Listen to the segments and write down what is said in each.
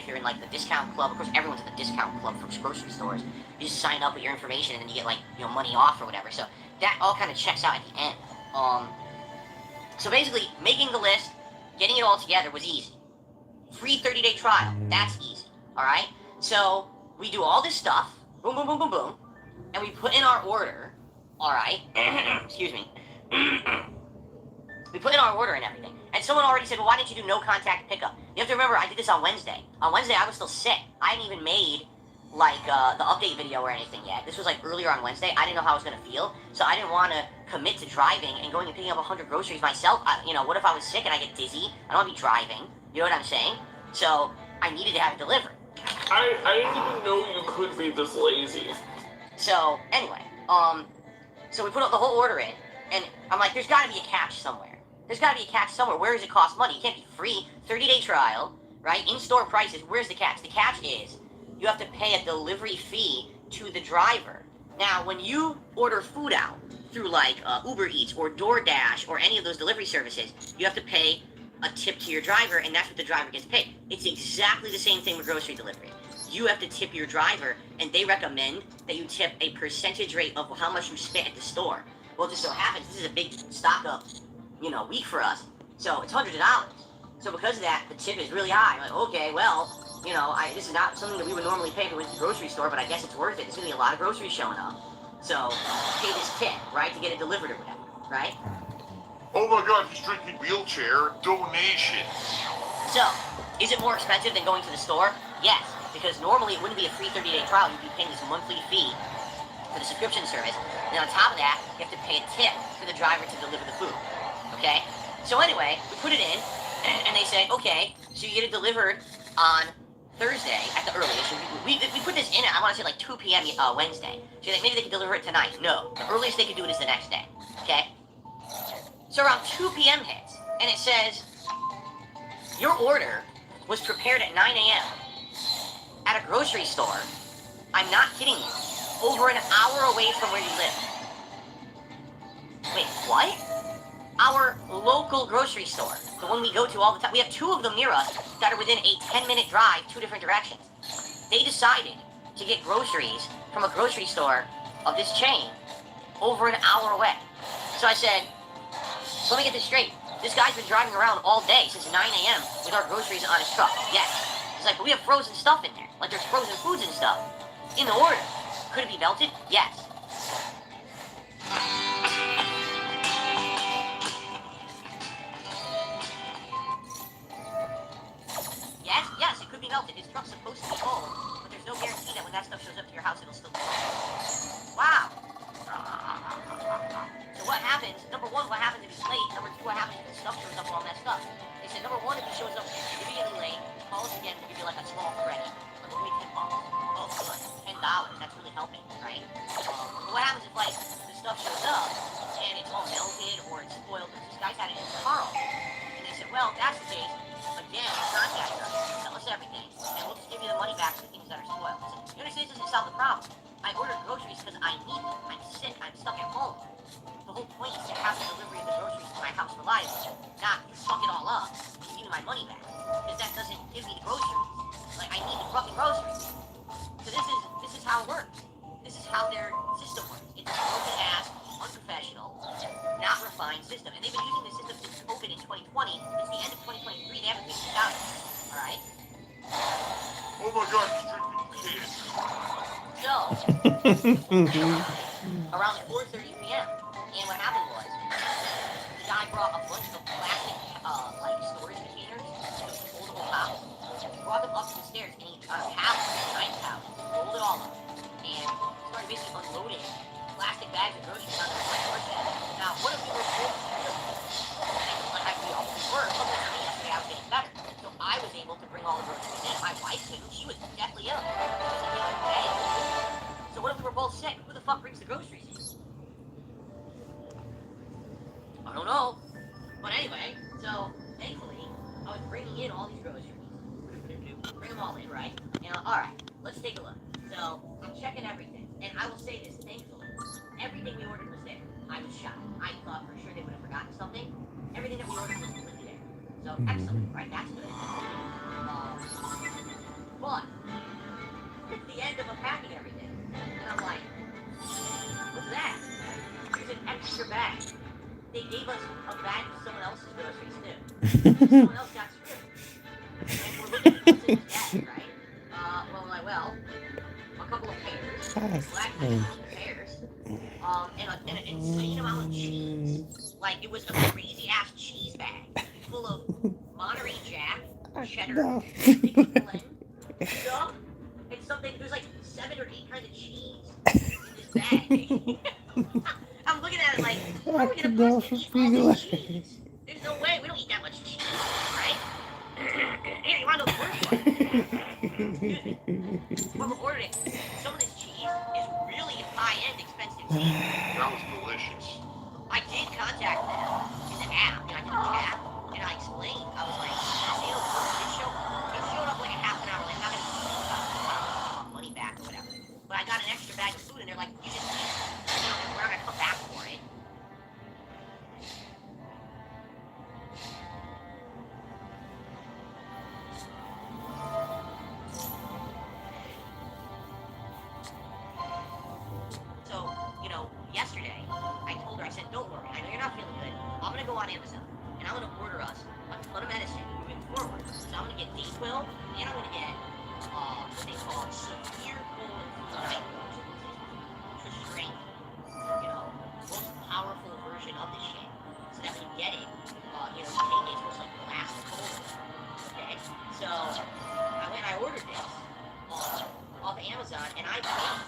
you're in like the discount club. Of course, everyone's in the discount club from grocery stores. You just sign up with your information and then you get like money off or whatever. So that all kind of checks out at the end. So basically, making the list, getting it all together was easy. Free 30-day trial, that's easy. All right. So we do all this stuff. Boom, boom, boom, boom, boom, and we put in our order. All right. Excuse me. We put in our order and everything. And someone already said, well, why didn't you do no contact pickup? You have to remember, I did this on Wednesday. On Wednesday, I was still sick. I hadn't even made, like, the update video or anything yet. This was, like, earlier on Wednesday. I didn't know how I was going to feel. So I didn't want to commit to driving and going and picking up 100 groceries myself. What if I was sick and I get dizzy? I don't want to be driving. You know what I'm saying? So I needed to have it delivered. I didn't even know you could be this lazy. So, anyway, so we put up the whole order in. And I'm like, there's got to be a catch somewhere. There's got to be a catch somewhere. Where does it cost money? It can't be free. 30-day trial, right? In-store prices. Where's the catch? The catch is you have to pay a delivery fee to the driver. Now, when you order food out through, like, Uber Eats or DoorDash or any of those delivery services, you have to pay a tip to your driver, and that's what the driver gets paid. It's exactly the same thing with grocery delivery. You have to tip your driver, and they recommend that you tip a percentage rate of how much you spent at the store. Well, it just so happens this is a big stock-up week for us. So it's hundreds of dollars. So because of that, the tip is really high. I'm like, okay, well, this is not something that we would normally pay if we went to the grocery store, but I guess it's worth it. There's going to be a lot of groceries showing up. So pay this tip, right, to get it delivered or whatever, right? Oh my god, he's drinking wheelchair donation. So, is it more expensive than going to the store? Yes, because normally it wouldn't be a free 30-day trial. You'd be paying this monthly fee for the subscription service. And on top of that, you have to pay a tip for the driver to deliver the food. Okay? So anyway, we put it in, and they said, okay, so you get it delivered on Thursday at the earliest. We put this in at, I want to say, like 2 p.m. Wednesday. So maybe they could deliver it tonight. No. The earliest they could do it is the next day. Okay? So around 2 p.m. hits, and it says, your order was prepared at 9 a.m. at a grocery store. I'm not kidding you. Over an hour away from where you live. Wait, what? Our local grocery store, the one we go to all the time. We have 2 of them near us that are within a 10-minute drive, 2 different directions. They decided to get groceries from a grocery store of this chain over an hour away. So I said, let me get this straight. This guy's been driving around all day since 9 a.m. with our groceries on his truck. Yes. He's like, but we have frozen stuff in there. Like there's frozen foods and stuff in the order. Could it be melted? Yes. Yes, it could be melted. His truck's supposed to be cold, but there's no guarantee that when that stuff shows up to your house, it'll still be cold. Wow. So what happens, number 1, what happens if he's late? Number 2, what happens if the stuff shows up all messed up? They said, number 1, if he shows up immediately late, call us again, we'll give you like a small credit. Like, we'll give you $10. Oh, good. $10. That's really helping, right? But what happens if, like, the stuff shows up and it's all melted or it's spoiled? Because this guy's had it in his car all day. And they said, well, if that's the case, again, contact us, tell us everything, and we'll just give you the money back for the things that are spoiled. I said, you understand, this doesn't solve the problem. I ordered groceries because I need them. I'm sick. I'm stuck at home. The whole point is to have the delivery of the groceries to my house reliable, not fuck it all up and give me my money back. Because that doesn't give me the groceries. Like, I need the fucking groceries. So this is how it works. This is how their system works. It's a broken-ass, unprofessional, not refined system. And they've been using this system since COVID in 2020. It's the end of 2023. They haven't figured it out. Alright? Oh my god, he's drinking piss. So, around 4:30 p.m. And what happened was, the guy brought a bunch of plastic, storage containers, those foldable tops. He brought them up the stairs, and he, on a pallet, a 9 pallet, rolled it all up, and started basically unloading plastic bags of groceries onto the doorstep. Now, what if we were both like we always were, but for me, yesterday I was getting better. So I was able to bring all the groceries in. My wife couldn't. She was deathly ill. She was in the other day. So what if we were both sick? Who the fuck brings the groceries in? I don't know. But anyway, so thankfully, I was bringing in all these groceries. Bring them all in, right? And alright, let's take a look. So, I'm checking everything. And I will say this, thankfully, everything we ordered was there. I was shocked. I thought for sure they would have forgotten something. Everything that we ordered was completely there. So, excellent, right? That's good. bag. They gave us a bag of someone else's groceries too. Someone else got screwed. And we're looking at what's in this bag, right? Well, a couple of pears, black pears, and an insane amount of cheese. Like it was a crazy ass cheese bag full of Monterey Jack, cheddar, Glen, stuff, and something. There's like 7 or 8 kinds of cheese in this bag. I'm looking at it like, how are we gonna possibly eat all this cheese? There's no way. We don't eat that much cheese, right? Here, you want to know the worst part? Excuse me. When we're ordering, some of this cheese is really high-end, expensive cheese. That was delicious. I did contact them in the app, and I did a chat, and I explained. I was like, it showed up like a half an hour late. I'm not gonna money back or whatever. But I got an extra bag of food, and they're like, you just eat it. We're not gonna come back for it. So, yesterday, I told her, I said, don't worry, I know you're not feeling good. I'm gonna go on Amazon, and I'm gonna order us a ton of medicine moving forward. So I'm gonna get Duel, and I'm gonna get, what they call severe colon to strength. Most powerful version of this shit. So that when you get it, you take it, it's like last colon. Okay? So, I went and I ordered this, off Amazon, and I paid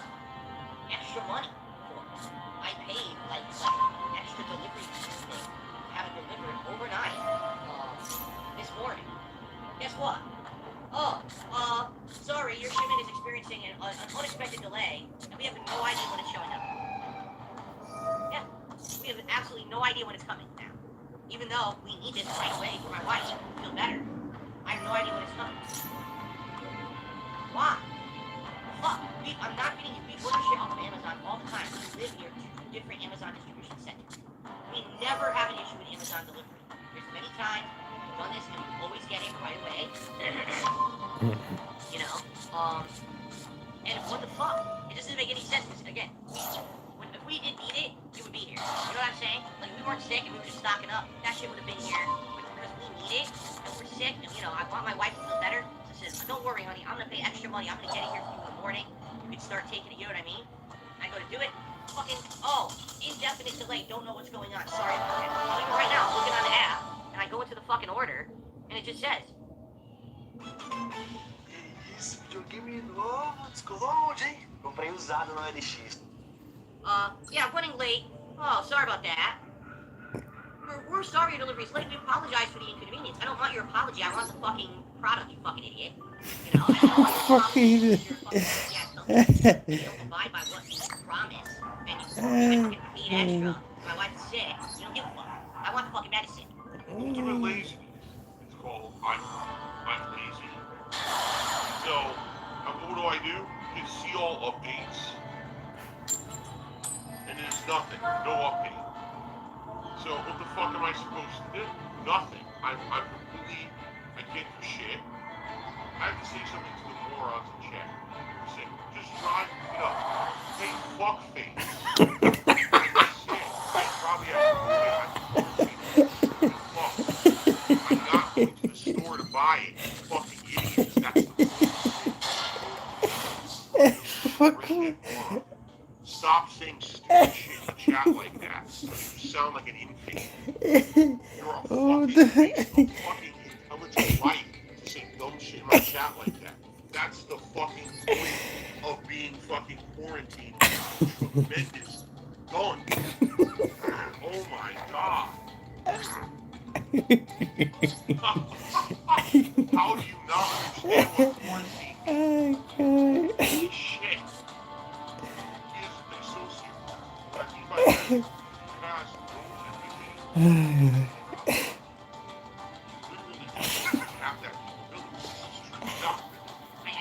extra money for it. I paid like extra delivery thing to have it delivered overnight this morning. Guess what? Sorry, your shipment is experiencing an unexpected delay, and we have no idea when it's showing up. Yeah, we have absolutely no idea when it's coming now. Even though we need this right away for my wife to feel better, I have no idea when it's coming. Why? Fuck, I'm not kidding you. We order shit off of Amazon all the time. We live near 2 different Amazon distribution centers. We never have an issue with Amazon delivery. There's many times we've done this and we always get it right away. And what the fuck? It doesn't make any sense. Because, again, if we didn't need it, it would be here. You know what I'm saying? Like, if we weren't sick and we were just stocking up, that shit would have been here. But because we need it, and we're sick, and, I want my wife to feel better, so I said, don't worry, honey, I'm going to pay extra money. I'm going to get it here for you in the morning. You can start taking it, you know what I mean? I go to do it, fucking, indefinite delay, don't know what's going on. Sorry about that. Even right now, I'm looking on the app, and I go into the fucking order, and it just says, Esse videogame novo, descolou, hein? Comprei usado no LX. Yeah, I'm running late. Oh, sorry about that. We're sorry your delivery's late. We apologize for the inconvenience. I don't want your apology. I want the fucking product, you fucking idiot. I don't want your apology. You don't abide by what you promise. And you fucking paid extra. My wife's sick. You don't give a fuck. I want the fucking medicine. Ultimate lazy. It's called I'm lazy. So, what do? Hit see all updates. And there's nothing. No update. So what the fuck am I supposed to do? Nothing. I'm completely, I can't do shit. I have to say something to the morons in chat. Say, just drive it up. Hey, fuckface. I probably have to do it. I'm not going to the store to buy it. You fucking idiots. That's the Stop saying stupid shit in the chat like that. You sound like an infant. You're a fucking intelligent wife to say dumb shit in my chat like that. That's the fucking point of being fucking quarantined. Tremendous. Done. Oh my god. How do you not understand what quarantine is? Holy shit. I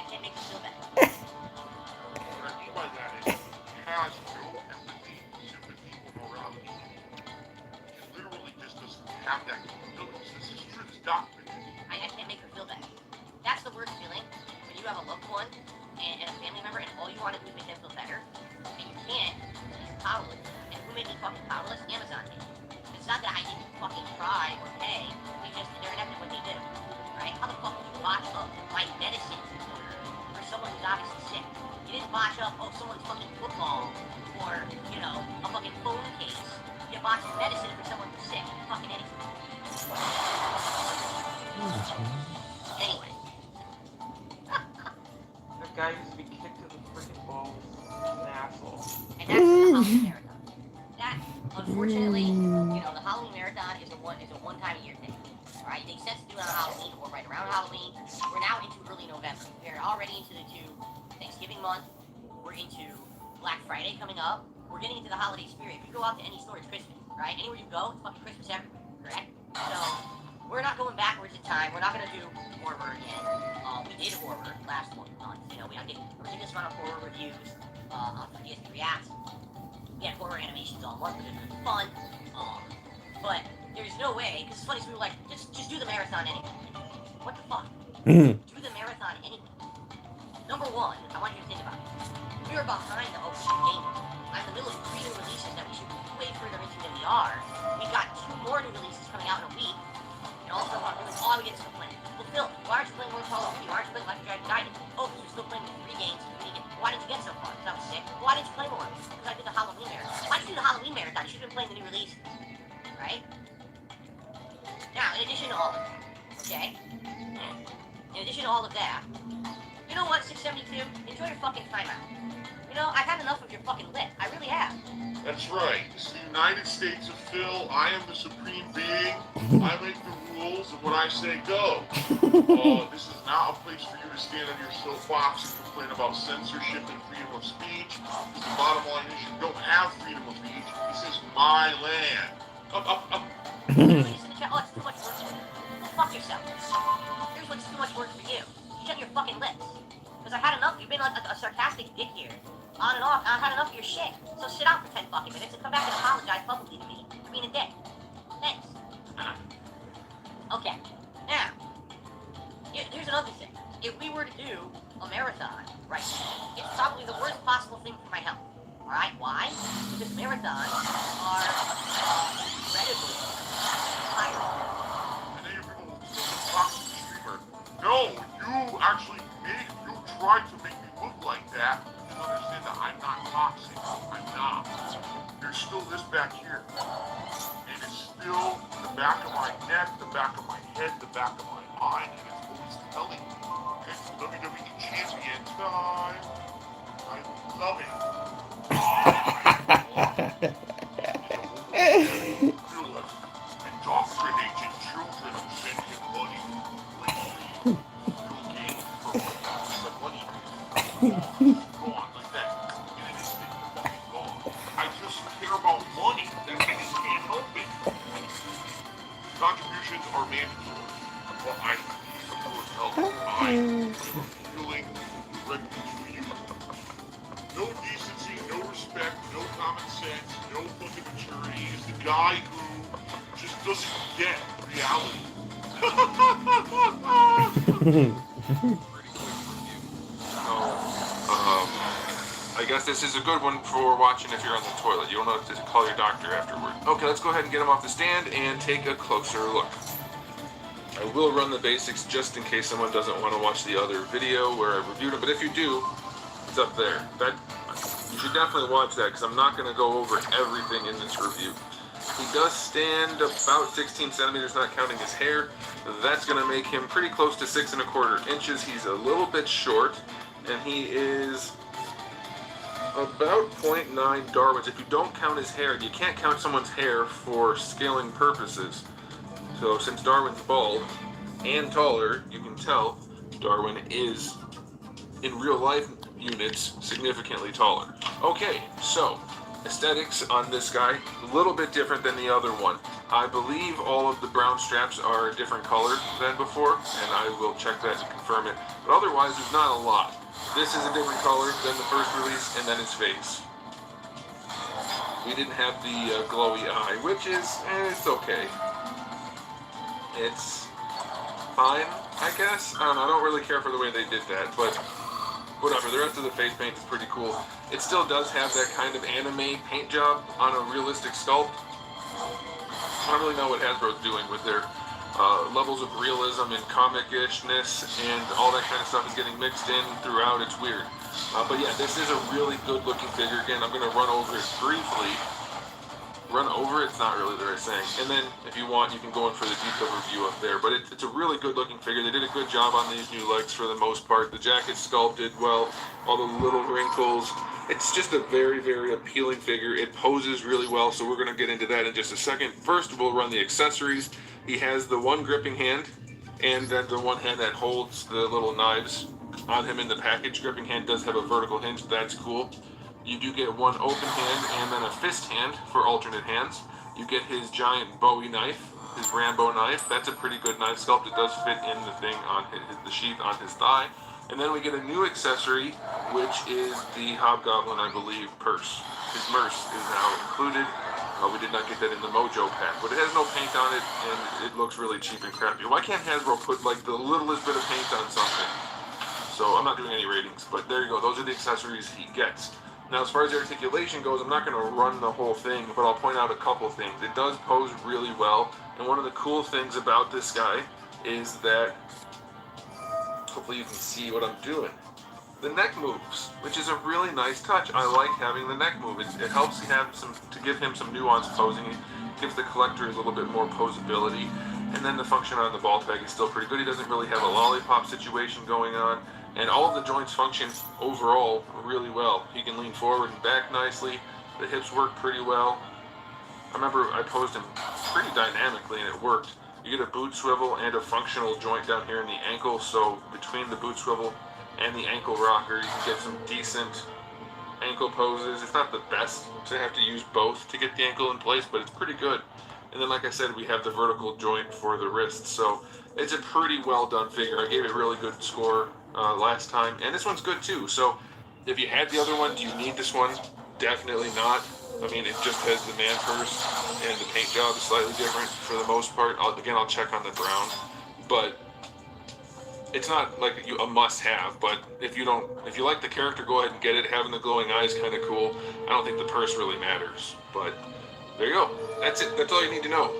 can't make you feel better. What I mean by that is, he has no empathy, sympathy, or morality. He literally just doesn't have that capability. This is true, this doctrine. I can't make her feel better. That's the worst feeling when you have a loved one and a family member, and all you want to do is make them feel better, and you can't. You're powerless. And who made me fucking powerless? Amazon did. It's not that I didn't fucking try or pay. They're inept at what they do. Right? How the fuck would you botch up my medicine order for someone who's obviously sick? You didn't botch up, someone's fucking football or, a fucking phone case. You botched medicine for someone who's sick. You fucking idiot. Anyway. That guy used to be kicked in the freaking balls. An asshole. And that's the Halloween Marathon. That, unfortunately, the Halloween Marathon is a one-time a year thing. Alright, it makes sense to do it on Halloween or right around Halloween. We're now into early November. We're already into Thanksgiving month. We're into Black Friday coming up. We're getting into the holiday spirit. If you go out to any store, it's Christmas, right? Anywhere you go, it's fucking Christmas everywhere, correct? So, we're not going backwards in time. We're not going to do horror again. We did horror last month. We got a ridiculous amount of horror reviews on PS3 apps. We had horror animations all month, which was fun. But there's no way, because it's funny, so we were like, just do the marathon anyway. What the fuck? Do the marathon anyway. Number one, I want you to think about it. We are behind the opening game. I'm in the middle of 3 new releases that we should be way further into than we are. We've got 2 more new releases coming out in a week. And also, all we get is complaint. Well, Phil, why aren't you playing more Call of Duty? Why aren't you playing Life of Dragon Guidance? Oh, because you're still playing the 3 games. Why didn't you get so far? Because I was sick. Why didn't you play more? Because I did the Halloween Marathon. Why did you do the Halloween Marathon? You should have been playing the new releases. Right? Now, in addition to all of that, okay? In addition to all of that, you know what, 672? Enjoy your fucking timeout. I've had enough of your fucking lip. I really have. That's right. It's the United States of Phil. I am the supreme being. I make the rules, and when I say go. This is not a place for you to stand on your soapbox and complain about censorship and freedom of speech. The bottom line is you don't have freedom of speech. This is my land. Listen to chat. Oh, it's too much work for you. Well, fuck yourself. Here's what's too much work for you. Shut your fucking lips. Because I've had enough. You've been a sarcastic dick here. On and off. I've had enough of your shit. So sit down for 10 fucking minutes and come back and apologize publicly to me for being a dick. Thanks. Okay. Now, here's another thing. If we were to do a marathon right now, it's probably the worst possible thing for my health. Alright? Why? Because marathons are incredibly tiring. And then people will talk to the streamer. No, you actually tried to make me look like that. You understand that I'm not toxic. I'm not. There's still this back here. And it's still the back of my neck, the back of my head, the back of my mind. And it's always telling me, it's WWE champion time. I love it. Indoctrinating children of sentient money. Gone like that. And it is fucking gone. I just care about money. I just can't help it. Contributions are mandatory. Well, I support help. I am feeling directly to you. No decency, no respect, no common sense, no fucking maturity. Is the guy who just doesn't get reality. I guess this is a good one for watching if you're on the toilet. You don't have to call your doctor afterward. Okay, let's go ahead and get him off the stand and take a closer look. I will run the basics just in case someone doesn't want to watch the other video where I reviewed him, but if you do, it's up there. You should definitely watch that because I'm not going to go over everything in this review. He does stand about 16 centimeters, not counting his hair. That's going to make him pretty close to 6 1/4 inches. He's a little bit short, and he is about 0.9 Darwin's. If you don't count his hair, you can't count someone's hair for scaling purposes. So since Darwin's bald and taller, you can tell Darwin is, in real life units, significantly taller. Okay, so aesthetics on this guy, a little bit different than the other one. I believe all of the brown straps are a different color than before, and I will check that to confirm it. But otherwise, there's not a lot. This is a different color than the first release, and then his face. We didn't have the glowy eye, which is, it's okay. It's fine, I guess. I don't know, I don't really care for the way they did that, but whatever. The rest of the face paint is pretty cool. It still does have that kind of anime paint job on a realistic sculpt. I don't really know what Hasbro's doing with their levels of realism and comic-ishness, and all that kind of stuff is getting mixed in throughout. It's weird. But yeah, this is a really good-looking figure. Again, I'm going to run over it briefly. Run over it's not really the right saying. And then, if you want, you can go in for the detailed review up there. But it's a really good-looking figure. They did a good job on these new legs for the most part. The jacket's sculpted well, all the little wrinkles. It's just a very appealing figure. It poses really well, so we're going to get into that in just a second. First, we'll run the accessories. He has the one gripping hand, and then the one hand that holds the little knives on him in the package. Gripping hand does have a vertical hinge. That's cool. You do get one open hand and then a fist hand for alternate hands. You get his giant Bowie knife, his Rambo knife. That's a pretty good knife sculpt. It does fit in the thing on the sheath on his thigh. And then we get a new accessory, which is the Hobgoblin, I believe, purse. His merce is now included. We did not get that in the Mojo pack, but it has no paint on it, and it looks really cheap and crappy. Why can't Hasbro put like the littlest bit of paint on something? So I'm not doing any ratings, but there you go. Those are the accessories he gets. Now, as far as the articulation goes, I'm not going to run the whole thing, but I'll point out a couple things. It does pose really well, and one of the cool things about this guy is that, hopefully you can see what I'm doing. The neck moves, which is a really nice touch. I like having the neck move. It helps to give him some nuanced posing. It gives the collector a little bit more posability. And then the function on the ball peg is still pretty good. He doesn't really have a lollipop situation going on. And all of the joints function overall really well. He can lean forward and back nicely. The hips work pretty well. I remember I posed him pretty dynamically and it worked. You get a boot swivel and a functional joint down here in the ankle. So between the boot swivel and the ankle rocker, you can get some decent ankle poses. It's not the best to have to use both to get the ankle in place, but it's pretty good. And then, like I said, we have the vertical joint for the wrist. So it's a pretty well done figure. I gave it a really good score last time, and this one's good too. So if you had the other one, do you need this one? Definitely not. I mean, it just has the man purse, and the paint job is slightly different for the most part. I'll check on the brown, but it's not like a must-have. But if you like the character, go ahead and get it. Having the glowing eyes kind of cool. I don't think the purse really matters, but there you go. That's it. That's all you need to know.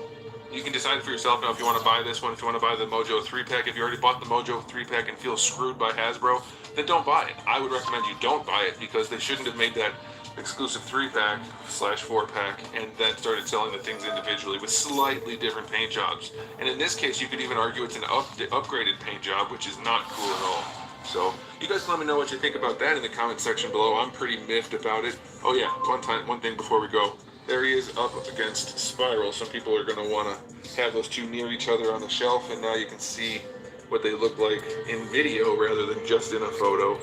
You can decide for yourself now if you want to buy this one, if you want to buy the Mojo 3-pack. If you already bought the Mojo 3-pack and feel screwed by Hasbro, then don't buy it. I would recommend you don't buy it because they shouldn't have made that exclusive 3-pack / 4-pack and then started selling the things individually with slightly different paint jobs. And in this case, you could even argue it's an upgraded paint job, which is not cool at all. So you guys let me know what you think about that in the comment section below. I'm pretty miffed about it. Oh yeah, one thing before we go. There he is up against Spiral. Some people are going to want to have those two near each other on the shelf, and now you can see what they look like in video rather than just in a photo.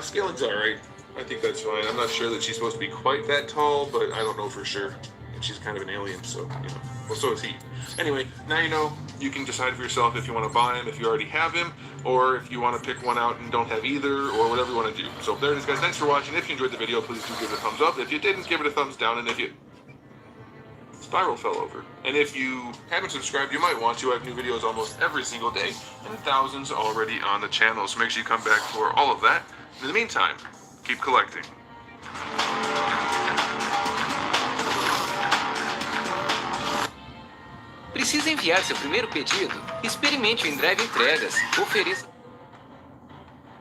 Scaling's alright. I think that's fine. I'm not sure that she's supposed to be quite that tall, but I don't know for sure. And she's kind of an alien, so, well, so is he. Anyway, now you know. You can decide for yourself if you want to buy him, if you already have him, or if you want to pick one out and don't have either, or whatever you want to do. So there it is, guys. Thanks for watching. If you enjoyed the video, please do give it a thumbs up. If you didn't, give it a thumbs down, and if you... Spiral fell over. And if you haven't subscribed, you might want to. I have new videos almost every single day, and thousands already on the channel, so make sure you come back for all of that. In the meantime, keep collecting. Precisa enviar seu primeiro pedido? Experimente o Em Breve Entregas. Ofereça.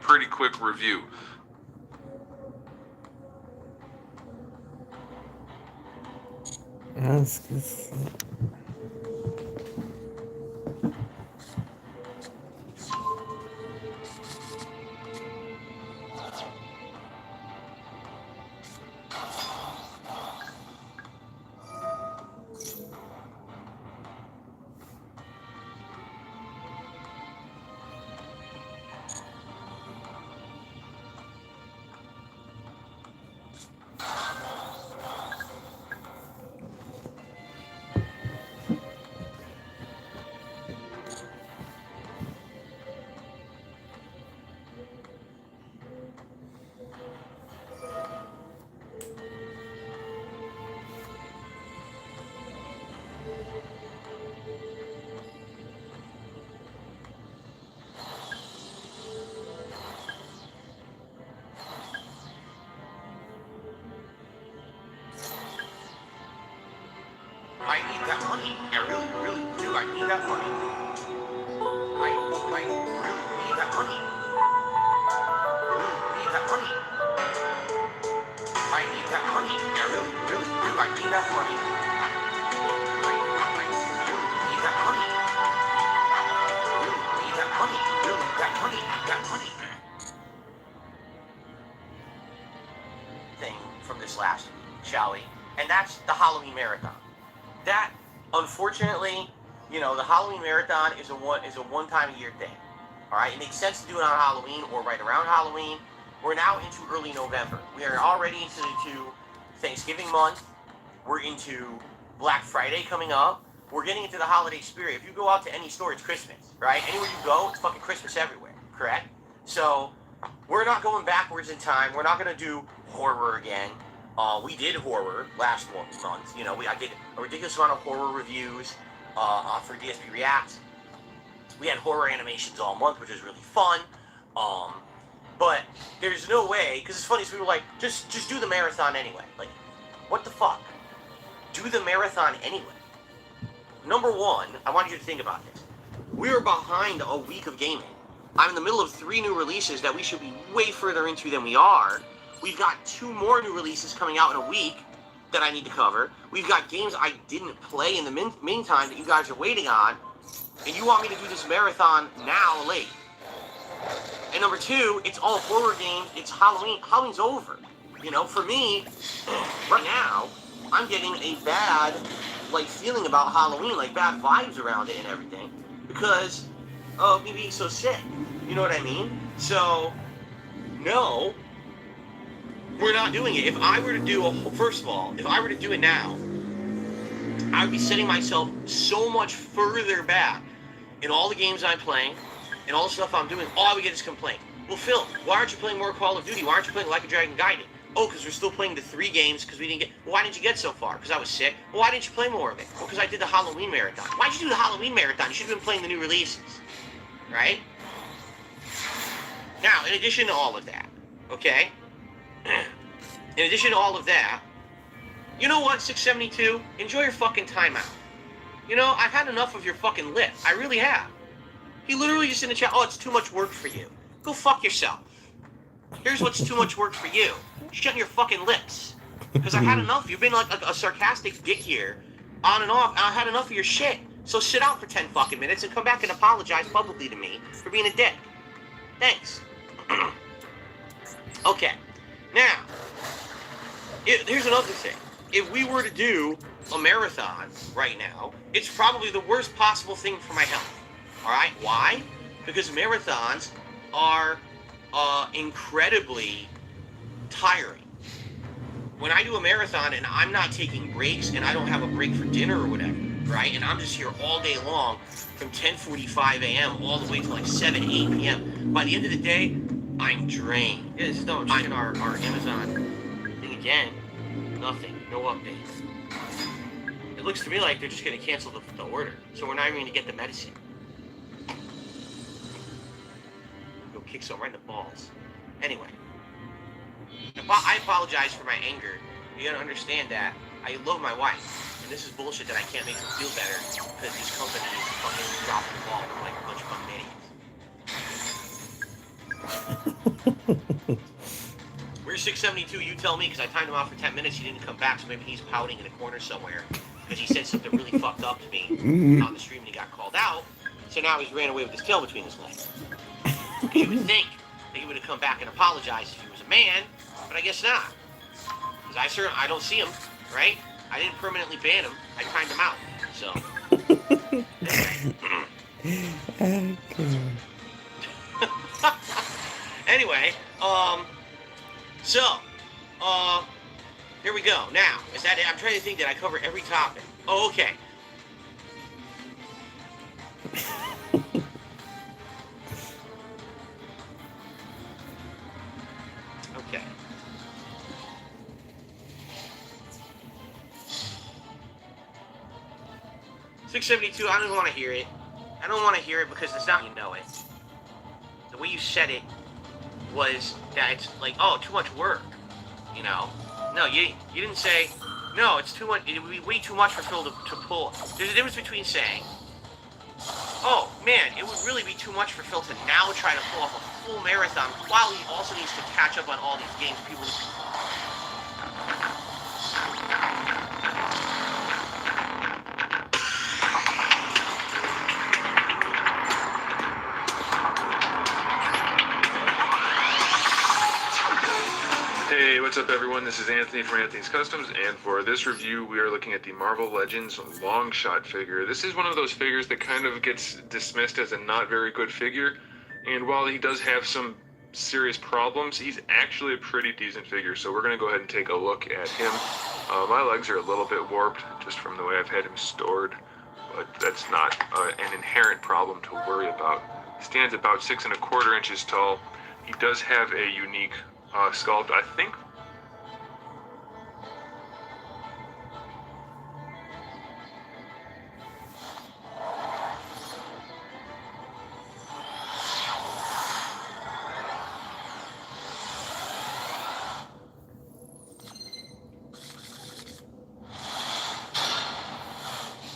Pretty quick review. Esqueci. that money. You got money. You got money. You got money. You got money. Thing from this last week, shall we? And that's the Halloween marathon. That, unfortunately, you know, the Halloween marathon is a one-time a year thing. All right, it makes sense to do it on Halloween or right around Halloween. We're now into early November. We are already into Thanksgiving month. We're into Black Friday coming up. We're getting into the holiday spirit. If you go out to any store, it's Christmas, right? Anywhere you go, it's fucking Christmas everywhere, correct? So we're not going backwards in time. We're not going to do horror again. We did horror last month. You know, I did a ridiculous amount of horror reviews for DSP Reacts. We had horror animations all month, which was really fun. But there's no way, because it's funny, so we were like, just do the marathon anyway. Like, what the fuck? Do the marathon anyway. Number one, I want you to think about this. We are behind a week of gaming. I'm in the middle of 3 new releases that we should be way further into than we are. We've got 2 more new releases coming out in a week that I need to cover. We've got games I didn't play in the meantime that you guys are waiting on. And you want me to do this marathon now late. And number 2, it's all horror games. It's Halloween. Halloween's over. You know, for me, right now, I'm getting a bad, feeling about Halloween, bad vibes around it and everything. Because of me being so sick. You know what I mean? So, no, we're not doing it. If I were to do first of all, if I were to do it now, I would be setting myself so much further back in all the games I'm playing, and all the stuff I'm doing. All I would get is complaint. Well, Phil, why aren't you playing more Call of Duty? Why aren't you playing Like a Dragon Gaiden? Oh, because we're still playing the 3 games because we didn't get... Well, why didn't you get so far? Because I was sick. Well, why didn't you play more of it? Well, because I did the Halloween marathon. Why'd you do the Halloween marathon? You should have been playing the new releases. Right? Now, in addition to all of that, okay? In addition to all of that, you know what, 672? Enjoy your fucking timeout. You know, I've had enough of your fucking lip. I really have. He literally just in the chat, oh, it's too much work for you. Go fuck yourself. Here's what's too much work for you. Shut your fucking lips. Because I've had enough. You've been like a sarcastic dick here, on and off, and I've had enough of your shit. So sit out for 10 fucking minutes and come back and apologize publicly to me for being a dick. Thanks. Okay. Now, here's another thing. If we were to do a marathon right now, it's probably the worst possible thing for my health. Alright? Why? Because marathons are incredibly tiring. When I do a marathon and I'm not taking breaks and I don't have a break for dinner or whatever, right? And I'm just here all day long from 10:45 a.m. all the way to 7, 8 p.m. By the end of the day, I'm drained. Yeah, this is no, I'm checking our Amazon thing again. Nothing. No updates. It looks to me like they're just going to cancel the order. So we're not even going to get the medicine. Go kick someone right in the balls. Anyway. I apologize for my anger. You gotta understand that I love my wife. And this is bullshit that I can't make her feel better because this company is fucking dropping the ball like a bunch of fucking idiots. Where's 672? You tell me, because I timed him out for 10 minutes. He didn't come back, so maybe he's pouting in a corner somewhere because he said something really fucked up to me on the stream and he got called out. So now he's ran away with his tail between his legs. You would think that he would have come back and apologized if he was a man, but I guess not. Because I don't see him, right? I didn't permanently ban him. I timed him out. So. Anyway, here we go. Now, is that it? I'm trying to think that I cover every topic. Oh, okay. Okay. $672, I don't want to hear it. I don't want to hear it because it's not, you know it. The way you said it was that it's like, oh, too much work, you know? No, you didn't say, no, it's too much, it would be way too much for Phil to pull. There's a difference between saying, oh, man, it would really be too much for Phil to now try to pull off a full marathon while he also needs to catch up on all these games people Hey, what's up everyone? This is Anthony from Anthony's Customs, and for this review we are looking at the Marvel Legends long shot figure. This is one of those figures that kind of gets dismissed as a not very good figure, and while he does have some serious problems, he's actually a pretty decent figure, so we're going to go ahead and take a look at him. My legs are a little bit warped just from the way I've had him stored, but that's not an inherent problem to worry about. He stands about 6 1/4 inches tall. He does have a unique sculpt, I think.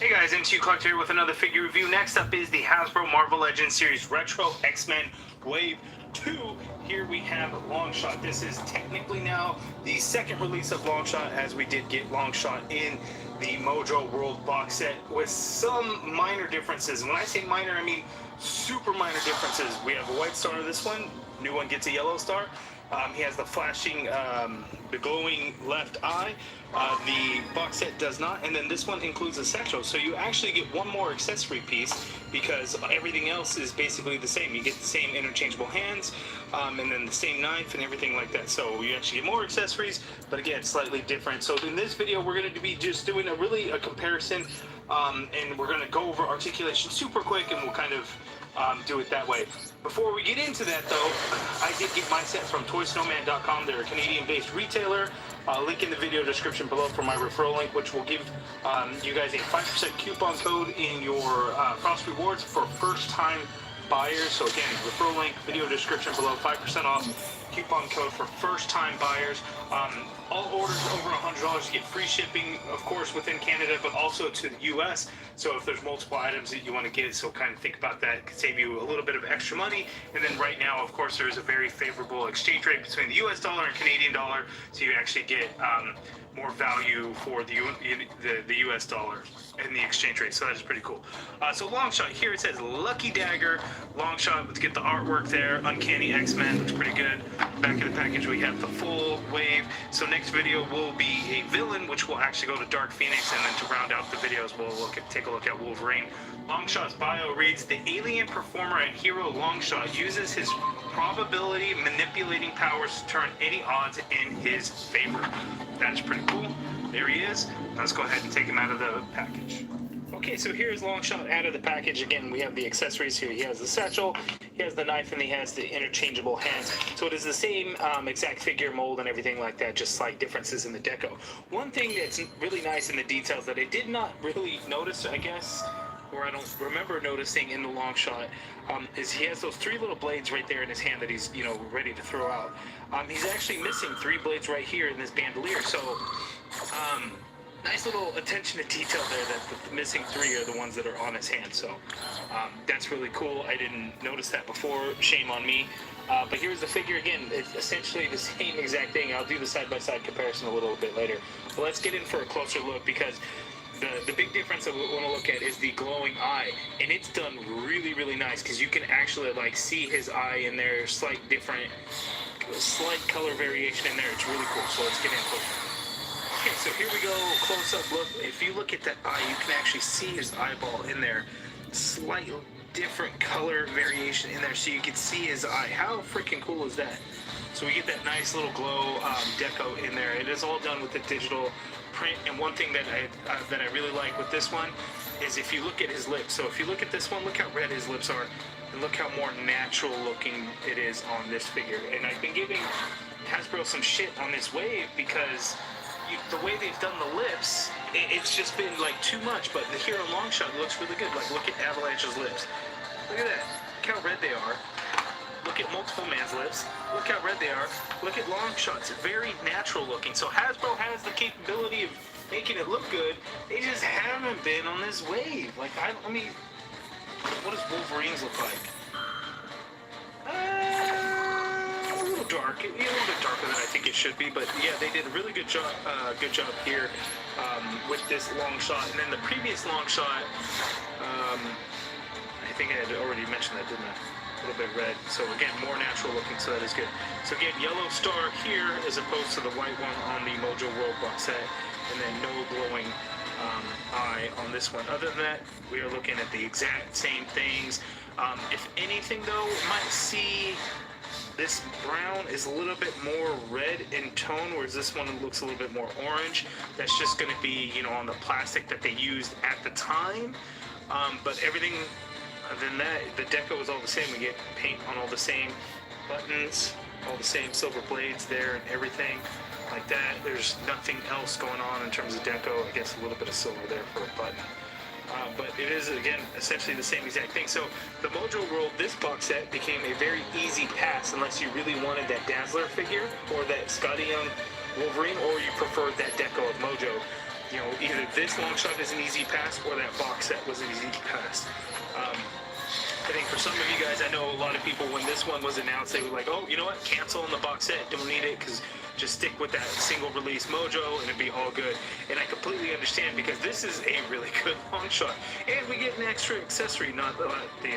Hey guys, MCU Collector here with another figure review. Next up is the Hasbro Marvel Legends Series Retro X-Men Wave 2. Here we have Longshot. This is technically now the second release of Longshot, as we did get Longshot in the Mojo World box set with some minor differences. And when I say minor, I mean super minor differences. We have a white star in this one. New one gets a yellow star. He has the flashing, the glowing left eye. The box set does not, and then this one includes a satchel. So you actually get one more accessory piece because everything else is basically the same. You get the same interchangeable hands, and then the same knife and everything like that. So you actually get more accessories, but again, slightly different. So in this video, we're going to be just doing a comparison, and we're going to go over articulation super quick, and we'll kind of do it that way. Before we get into that though, I did get my set from ToySnowman.com. They're a Canadian-based retailer. Link in the video description below for my referral link, which will give you guys a 5% coupon code in your Frost Rewards for first-time buyers. So again, referral link, video description below, 5% off. Coupon code for first-time buyers. All orders over $100 get free shipping, of course, within Canada, but also to the U.S. So if there's multiple items that you want to get, so kind of think about that. It could save you a little bit of extra money. And then right now, of course, there is a very favorable exchange rate between the U.S. dollar and Canadian dollar, so you actually get more value for the U.S. dollar and the exchange rate. So that is pretty cool. So Longshot, here it says Lucky Dagger Longshot. Let's get the artwork there. Uncanny X-Men looks pretty good. Back in the package we have the full wave. So next video will be a villain, which will actually go to Dark Phoenix, and then to round out the videos we'll take a look at Wolverine. Longshot's bio reads, the alien performer and hero Longshot uses his probability manipulating powers to turn any odds in his favor. That's pretty cool. There he is. Let's go ahead and take him out of the package. Okay, so here's Longshot out of the package. Again, we have the accessories here. He has the satchel, he has the knife, and he has the interchangeable hands. So it is the same exact figure mold and everything like that, just slight differences in the deco. One thing that's really nice in the details that I did not really notice, I guess, or I don't remember noticing in the Longshot, is he has those 3 little blades right there in his hand that he's, ready to throw out. He's actually missing 3 blades right here in this bandolier. So, nice little attention to detail there that the missing 3 are the ones that are on his hand. So, that's really cool. I didn't notice that before. Shame on me. But here's the figure again. It's essentially the same exact thing. I'll do the side-by-side comparison a little bit later. But let's get in for a closer look, because the big difference that we want to look at is the glowing eye, and it's done really, really nice, because you can actually see his eye in there, slight color variation in there. It's really cool. So let's get in closer. Okay, so here we go, close up look. If you look at that eye, you can actually see his eyeball in there. Slight different color variation in there, so you can see his eye. How freaking cool is that? So we get that nice little glow deco in there. It is all done with the digital print. And one thing that I really like with this one is if you look at his lips. So if you look at this one, look how red his lips are, and look how more natural looking it is on this figure. And I've been giving Hasbro some shit on this wave because the way they've done the lips, it's just been too much. But the Hero Longshot looks really good. Look at Avalanche's lips. Look at that. Look how red they are. Look at Multiple Man's lips. Look how red they are. Look at Longshot's. Very natural looking. So Hasbro has the capability of making it look good. They just haven't been on this wave. What does Wolverine's look like? A little dark. A little bit darker than I think it should be. But yeah, they did a really good job here with this Longshot. And then the previous Longshot, I think I had already mentioned that, didn't I? little bit red. So again, more natural looking, so that is good. So again, yellow star here as opposed to the white one on the Mojo World box set, and then no glowing eye on this one. Other than that, we are looking at the exact same things. If anything though, you might see this brown is a little bit more red in tone, whereas this one looks a little bit more orange. That's just going to be, you know, on the plastic that they used at the time. But everything other than that, the deco is all the same. We get paint on all the same buttons, all the same silver blades there and everything like that. There's nothing else going on in terms of deco. I guess a little bit of silver there for a button. But it is, again, essentially the same exact thing. So the Mojo World, this box set became a very easy pass unless you really wanted that Dazzler figure or that Scotty Young Wolverine, or you preferred that deco of Mojo. You know, either this long shot is an easy pass or that box set was an easy pass. I think for some of you guys, I know a lot of people, when this one was announced, they were like, oh, you know what, cancel on the box set, don't need it, because just stick with that single release Mojo and it'd be all good. And I completely understand, because this is a really good long shot. And we get an extra accessory, not the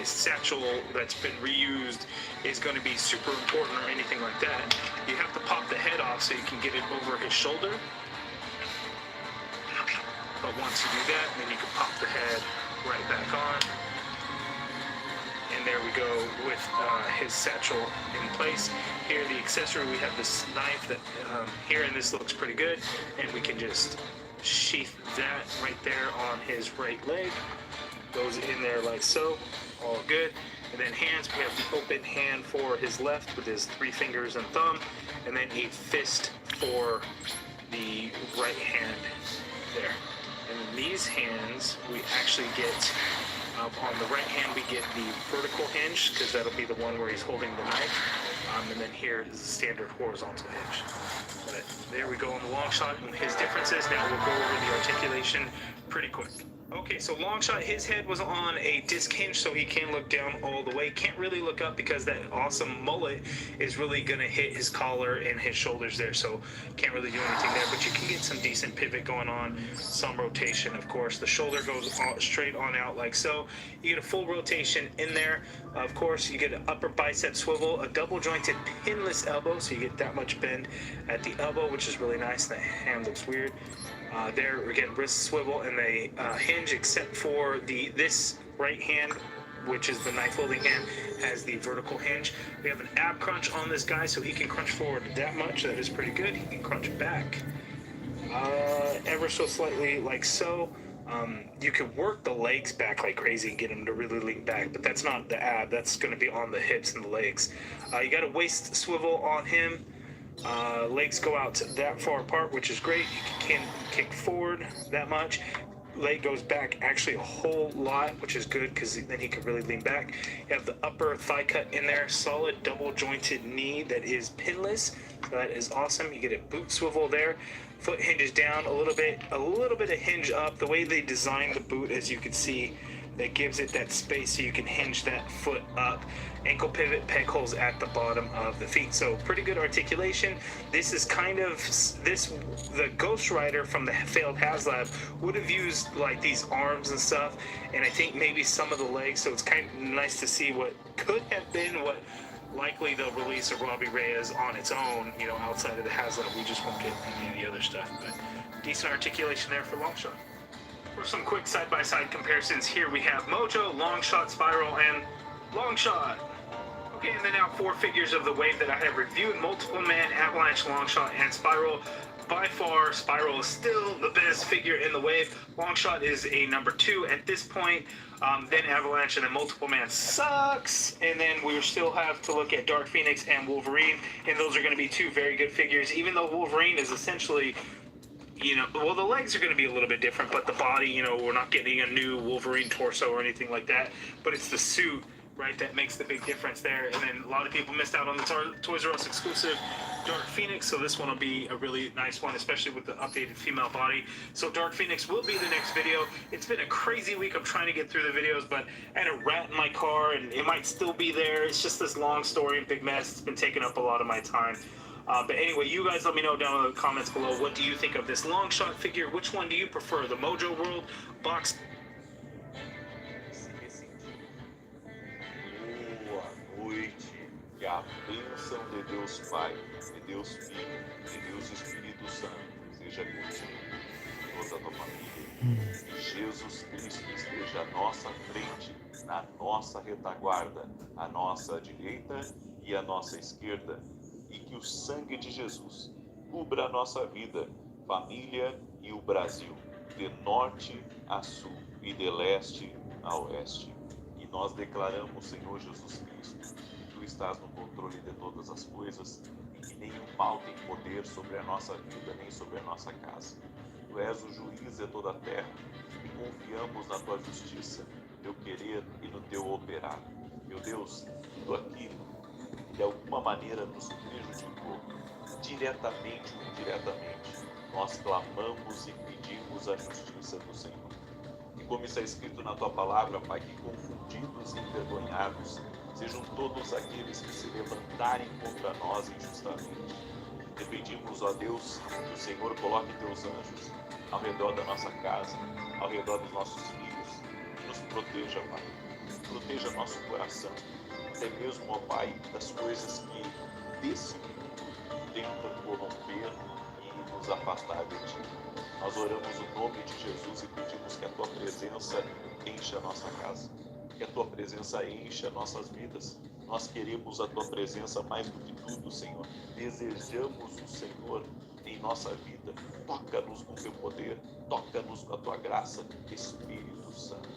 satchel that's been reused is going to be super important or anything like that. You have to pop the head off so you can get it over his shoulder. But once you do that, then you can pop the head right back on. And there we go with his satchel in place. Here, the accessory, we have this knife that here, and this looks pretty good. And we can just sheath that right there on his right leg. Goes in there like so, all good. And then hands, we have the open hand for his left with his 3 fingers and thumb, and then a fist for the right hand there. And in these hands, we actually get, on the right hand, we get the vertical hinge, because that'll be the one where he's holding the knife. And then here is the standard horizontal hinge. But there we go on the long shot and his differences. Now we'll go over the articulation pretty quick. Okay, so long shot, his head was on a disc hinge, so he can look down all the way. Can't really look up because that awesome mullet is really going to hit his collar and his shoulders there, so can't really do anything there. But you can get some decent pivot going on, some rotation, of course. The shoulder goes straight on out like so. You get a full rotation in there. Of course, you get an upper bicep swivel, a double jointed pinless elbow, so you get that much bend at the elbow, which is really nice. The hand looks weird. There again, wrist swivel and the hinge, except for this right hand, which is the knife holding hand, has the vertical hinge. We have an ab crunch on this guy, so he can crunch forward that much. That is pretty good. He can crunch back ever so slightly like so. You can work the legs back like crazy and get him to really lean back, but that's not the ab. That's going to be on the hips and the legs. You got a waist swivel on him. Legs go out that far apart, which is great. You can kick forward that much. Leg goes back actually a whole lot, which is good because then he can really lean back. You have the upper thigh cut in there, solid double jointed knee that is pinless. So that is awesome. You get a boot swivel there. Foot hinges down a little bit of hinge up. The way they designed the boot, as you can see, that gives it that space so you can hinge that foot up. Ankle pivot, peg holes at the bottom of the feet. So pretty good articulation. This is kind of, the Ghost Rider from the failed HasLab would have used like these arms and stuff, and I think maybe some of the legs, so it's kind of nice to see what could have been what likely they'll release of Robbie Reyes on its own, you know, outside of the HasLab. We just won't get any of the other stuff, but decent articulation there for Longshot. For some quick side-by-side comparisons, here we have Mojo, Longshot, Spiral, and Longshot. Okay, and then now 4 figures of the wave that I have reviewed: Multiple Man, Avalanche, Longshot, and Spiral. By far, Spiral is still the best figure in the wave. Longshot is a number 2 at this point. Then Avalanche, and then Multiple Man sucks. And then we still have to look at Dark Phoenix and Wolverine, and those are going to be 2 very good figures, even though Wolverine is essentially, you know, well, the legs are going to be a little bit different, but the body, you know, we're not getting a new Wolverine torso or anything like that, but it's the suit, right, that makes the big difference there. And then a lot of people missed out on the Toys R Us exclusive Dark Phoenix, so this one will be a really nice one, especially with the updated female body. So Dark Phoenix will be the next video. It's been a crazy week of trying to get through the videos, but I had a rat in my car, and it might still be there. It's just this long story and big mess. It's been taking up a lot of my time. But anyway, you guys let me know down in the comments below, what do you think of this Longshot figure? Which one do you prefer, the Mojo World box? Que a bênção de Deus Pai, de Deus Filho, de Deus Espírito Santo seja contigo, toda a tua família. Que Jesus Cristo esteja à nossa frente, na nossa retaguarda, à nossa direita e à nossa esquerda. E que o sangue de Jesus cubra a nossa vida, família e o Brasil, de norte a sul e de leste a oeste. E nós declaramos, Senhor Jesus Cristo, que Tu estás no controle de todas as coisas e que nenhum mal tem poder sobre a nossa vida nem sobre a nossa casa. Tu és o juiz de toda a terra e confiamos na Tua justiça, no Teu querer e no Teu operar. Meu Deus, tudo aquilo que de alguma maneira nos prejudicou, diretamente ou indiretamente, nós clamamos e pedimos a justiça do Senhor. E como está escrito na Tua palavra, Pai, que confundidos e envergonhados sejam todos aqueles que se levantarem contra nós injustamente. Te pedimos, ó Deus, que o Senhor coloque Teus anjos ao redor da nossa casa, ao redor dos nossos filhos, e nos proteja, Pai. Proteja nosso coração, até mesmo, ó Pai, das coisas que desse mundo tentam corromper e nos afastar de Ti. Nós oramos no nome de Jesus e pedimos que a Tua presença encha a nossa casa, que a Tua presença encha nossas vidas. Nós queremos a Tua presença mais do que tudo, Senhor. Desejamos o Senhor em nossa vida. Toca-nos com Teu poder, toca-nos com a Tua graça, Espírito Santo.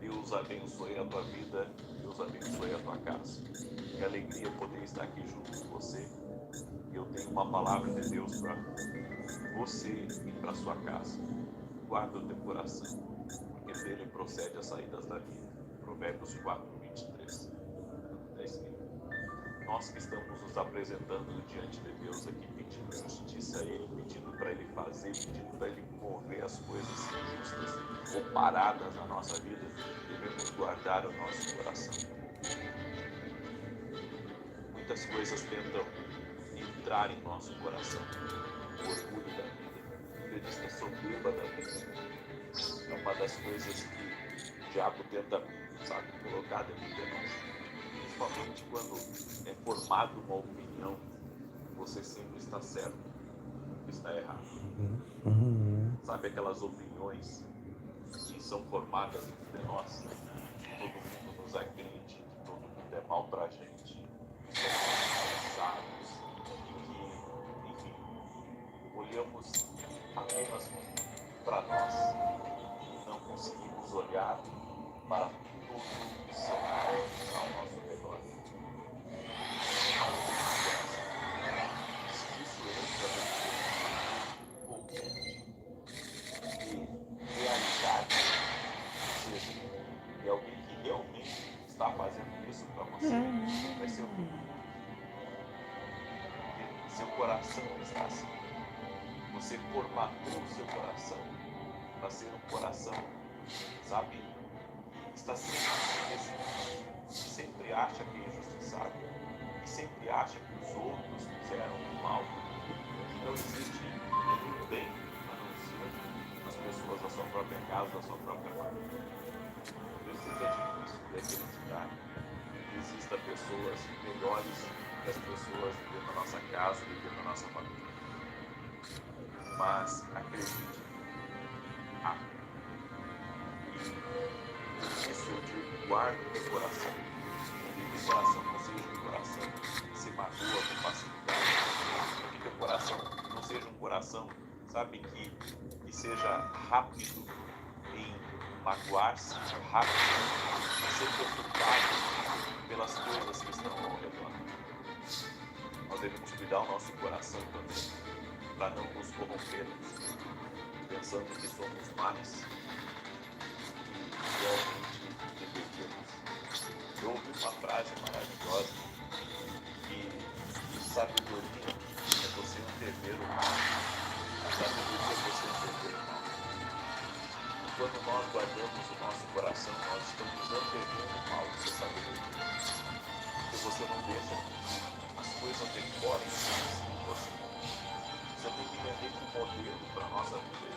Deus abençoe a tua vida, Deus abençoe a tua casa. Que alegria poder estar aqui junto com você. Eu tenho uma palavra de Deus para você e para sua casa. Guarda o teu coração, porque dele procede as saídas da vida. Provérbios 4:23. Está escrito. Nós que estamos nos apresentando diante de Deus aqui, pedindo justiça a Ele, pedindo para Ele fazer, pedindo para Ele mover as coisas justas ou paradas na nossa vida, devemos guardar o nosso coração. Muitas coisas tentam entrar em nosso coração. O orgulho da vida, ele diz que a soberba da vida é uma das coisas que o diabo tenta, sabe, colocar dentro de nós. Principalmente quando é formada uma opinião, você sempre está certo, está errado. Sabe aquelas opiniões que são formadas entre nós? Todo mundo nos agride, que todo mundo é mal pra gente, que somos cansados e que, enfim, olhamos apenas para nós e não conseguimos olhar para tudo que são ao nosso redor. Se isso entra dentro de realidade, ou seja, de alguém que realmente está fazendo isso para você, vai ser o que? Seu coração está assim. Você formatou o seu coração para ser um coração, sabe? Está sempre acha que é injustiçado, e sempre acha que os outros fizeram o mal. Não existe nenhum bem a não ser as pessoas da sua própria casa, da sua própria família. Por isso que é difícil de acreditar que existam pessoas melhores que as pessoas dentro da nossa casa e dentro da nossa família. Mas acredite, isso eu digo, guarda o teu coração. Que teu coração não seja um coração que se magoa com facilidade. Que teu coração não seja um coração, sabe, que seja rápido em magoar-se, rápido em ser preocupado pelas coisas que estão ao redor. Nós devemos cuidar o nosso coração também, para não nos corrompermos, pensando que somos mais realmente deveríamos. Eu ouvi uma frase maravilhosa que sabedoria é você antever o mal. A sabedoria é você antever o mal. E quando nós guardamos o nosso coração, nós estamos antevendo o mal de sabedoria. Porque você não deixa as coisas decorem em você. Você tem que entender que o modelo para a nossa vida é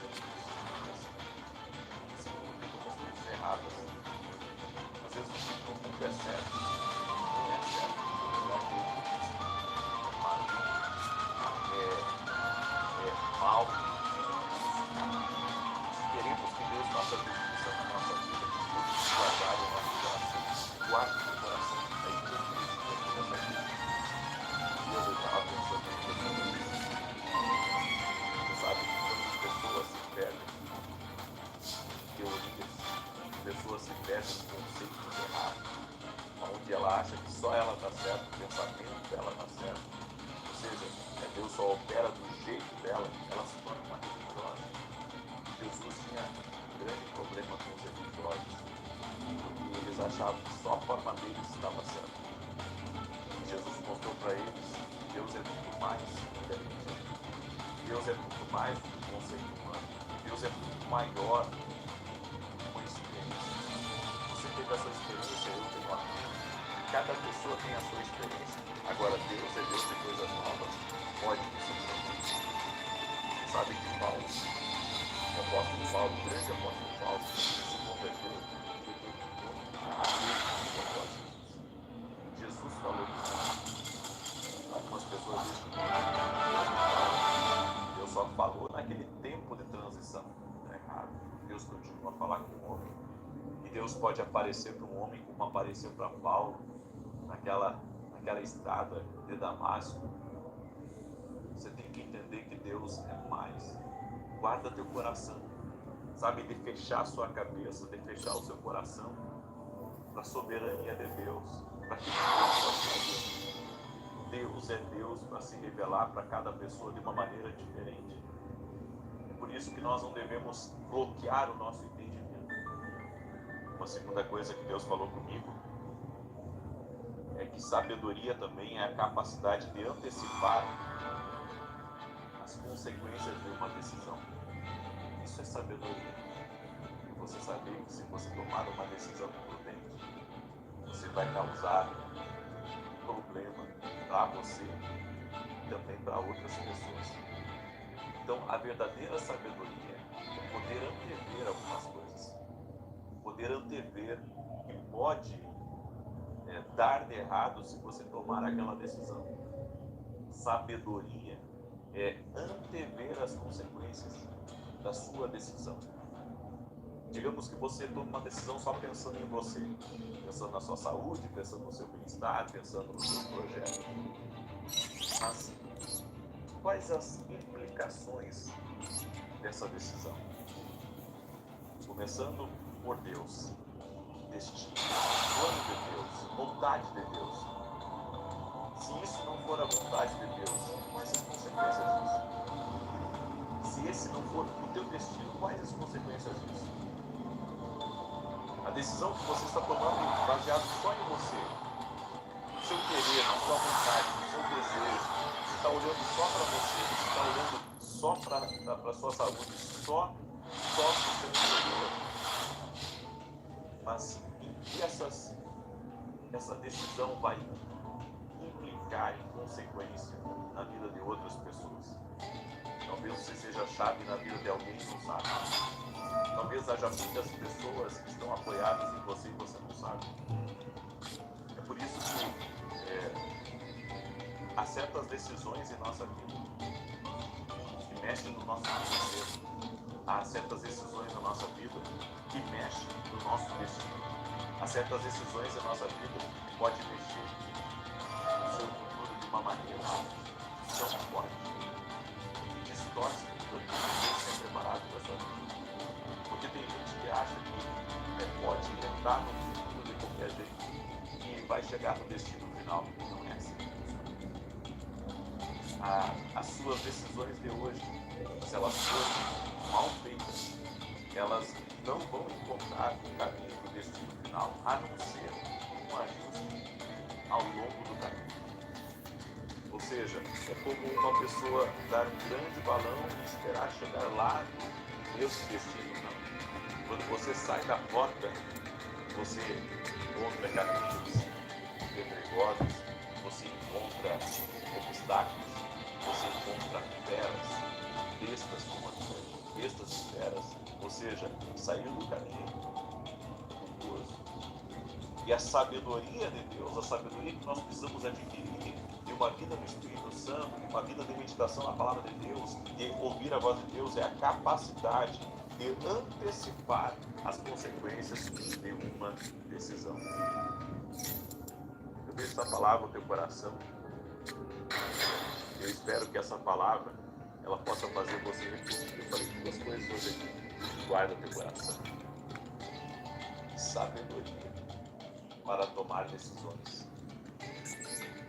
erradas. Às vezes o que todo mundo é certo, não é certo. Deus só opera do jeito dela, ela se torna uma religiosa. Jesus tinha um grande problema com os religiosos, porque eles achavam que só a forma deles estava certa. E Jesus mostrou para eles que Deus é muito mais do que a religião. Deus é muito mais do que o conceito humano. Deus é muito maior do que uma experiência. Você teve a sua experiência, eu tenho a minha. Cada pessoa tem a sua experiência. Agora, Deus é Deus de coisas novas. Pode ser. Sabe que Paulo, o apóstolo Paulo, o grande apóstolo Paulo, se converteu Jesus falou que algumas pessoas dizem que Deus só falou naquele tempo de transição. É errado. Deus continua a falar com o homem. E Deus pode aparecer para um homem como apareceu para Paulo naquela estrada de Damasco. Você tem que entender que Deus é mais. Guarda teu coração. Sabe, de fechar sua cabeça, de fechar o seu coração para a soberania de Deus, para que Deus é Deus para se revelar para cada pessoa de uma maneira diferente. É por isso que nós não devemos bloquear o nosso entendimento. Uma segunda coisa que Deus falou comigo é que sabedoria também é a capacidade de antecipar as consequências de uma decisão. Isso é sabedoria. Você saber que se você tomar uma decisão imprudente, você vai causar problema para você e também para outras pessoas. Então, a verdadeira sabedoria é poder antever algumas coisas. Poder antever o que pode dar de errado se você tomar aquela decisão. Sabedoria é antever as consequências da sua decisão. Digamos que você toma uma decisão só pensando em você, pensando na sua saúde, pensando no seu bem-estar, pensando no seu projeto. Mas quais as implicações dessa decisão? Começando por Deus, destino, plano de Deus, vontade de Deus. Se isso não for a vontade de Deus, quais as consequências disso? Se esse não for o teu destino, quais as consequências disso? A decisão que você está tomando baseado só em você, no seu querer, na sua vontade, no seu desejo, você está olhando só para você, você está olhando só para a sua saúde, só para o seu interior. Mas em que essa decisão vai implicar em consequência na vida de outras pessoas? Talvez você seja chave na vida de alguém que não sabe. Talvez haja muitas pessoas que estão apoiadas em você e você não sabe. É por isso que há certas decisões em nossa vida que mexem no nosso financeiro. Há certas decisões na nossa vida que mexem no nosso destino. Há certas decisões em nossa vida que podem mexer no seu futuro de uma maneira tão forte que distorce tudo que você é preparado para a sua vida. Porque tem gente que acha que pode inventar no futuro de qualquer jeito e vai chegar no destino final. Não é assim. As suas decisões de hoje, se elas forem mal feitas, elas não vão encontrar o caminho do destino final, a não ser um ajuste ao longo do caminho. Ou seja, é como uma pessoa dar um grande balão e esperar chegar lá nesse destino. Não. Quando você sai da rota, você encontra caminhos pedregosos, você encontra obstáculos, você encontra feras, bestas como as bestas e feras, ou seja, saiu do caminho perigoso. E a sabedoria de Deus, a sabedoria que nós precisamos adquirir de uma vida no Espírito Santo, de uma vida de meditação na palavra de Deus, de ouvir a voz de Deus, é a capacidade de antecipar as consequências de uma decisão. Eu vejo essa palavra no teu coração. Eu espero que essa palavra ela possa fazer você refletir. Eu falei duas coisas hoje aqui. Guarda teu coração. Sabedoria para tomar decisões.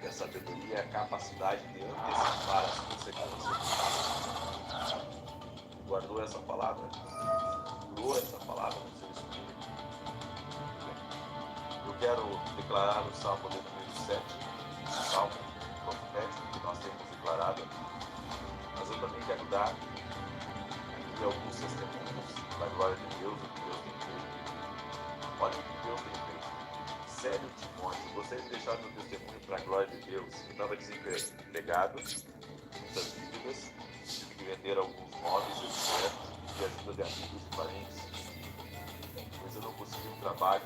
porque a sabedoria é a capacidade de antecipar as consequências. Guardou essa palavra? Segurou essa palavra no seu espírito? Eu quero declarar o Salmo de número 7, esse salmo profético que nós temos declarado aqui, mas eu também quero dar aqui alguns testemunhos da glória de Deus, o que Deus tem feito. Olha o que Deus tem feito. Sério, Timóteo, gostaria de deixar meu testemunho para a glória de Deus. Eu estava desempregado, muitas dívidas, tive que vender alguns móveis, etc., e ajuda de amigos e parentes, pois eu não consegui um trabalho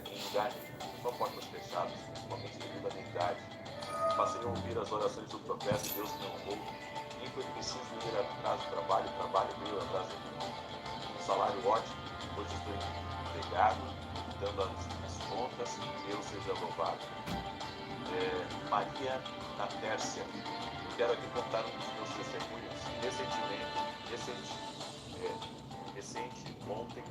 em lugar nenhum, só portas fechadas, principalmente devido à minha idade. Passei a ouvir as orações do profeta e Deus me honrou. Nem foi preciso ir atrás do trabalho, o trabalho veio atrás de mim. Um salário ótimo, hoje estou empregado, dando as contas, Deus seja louvado. Maria na Pérsia, eu quero aqui contar um dos meus testemunhos. Recente, ontem,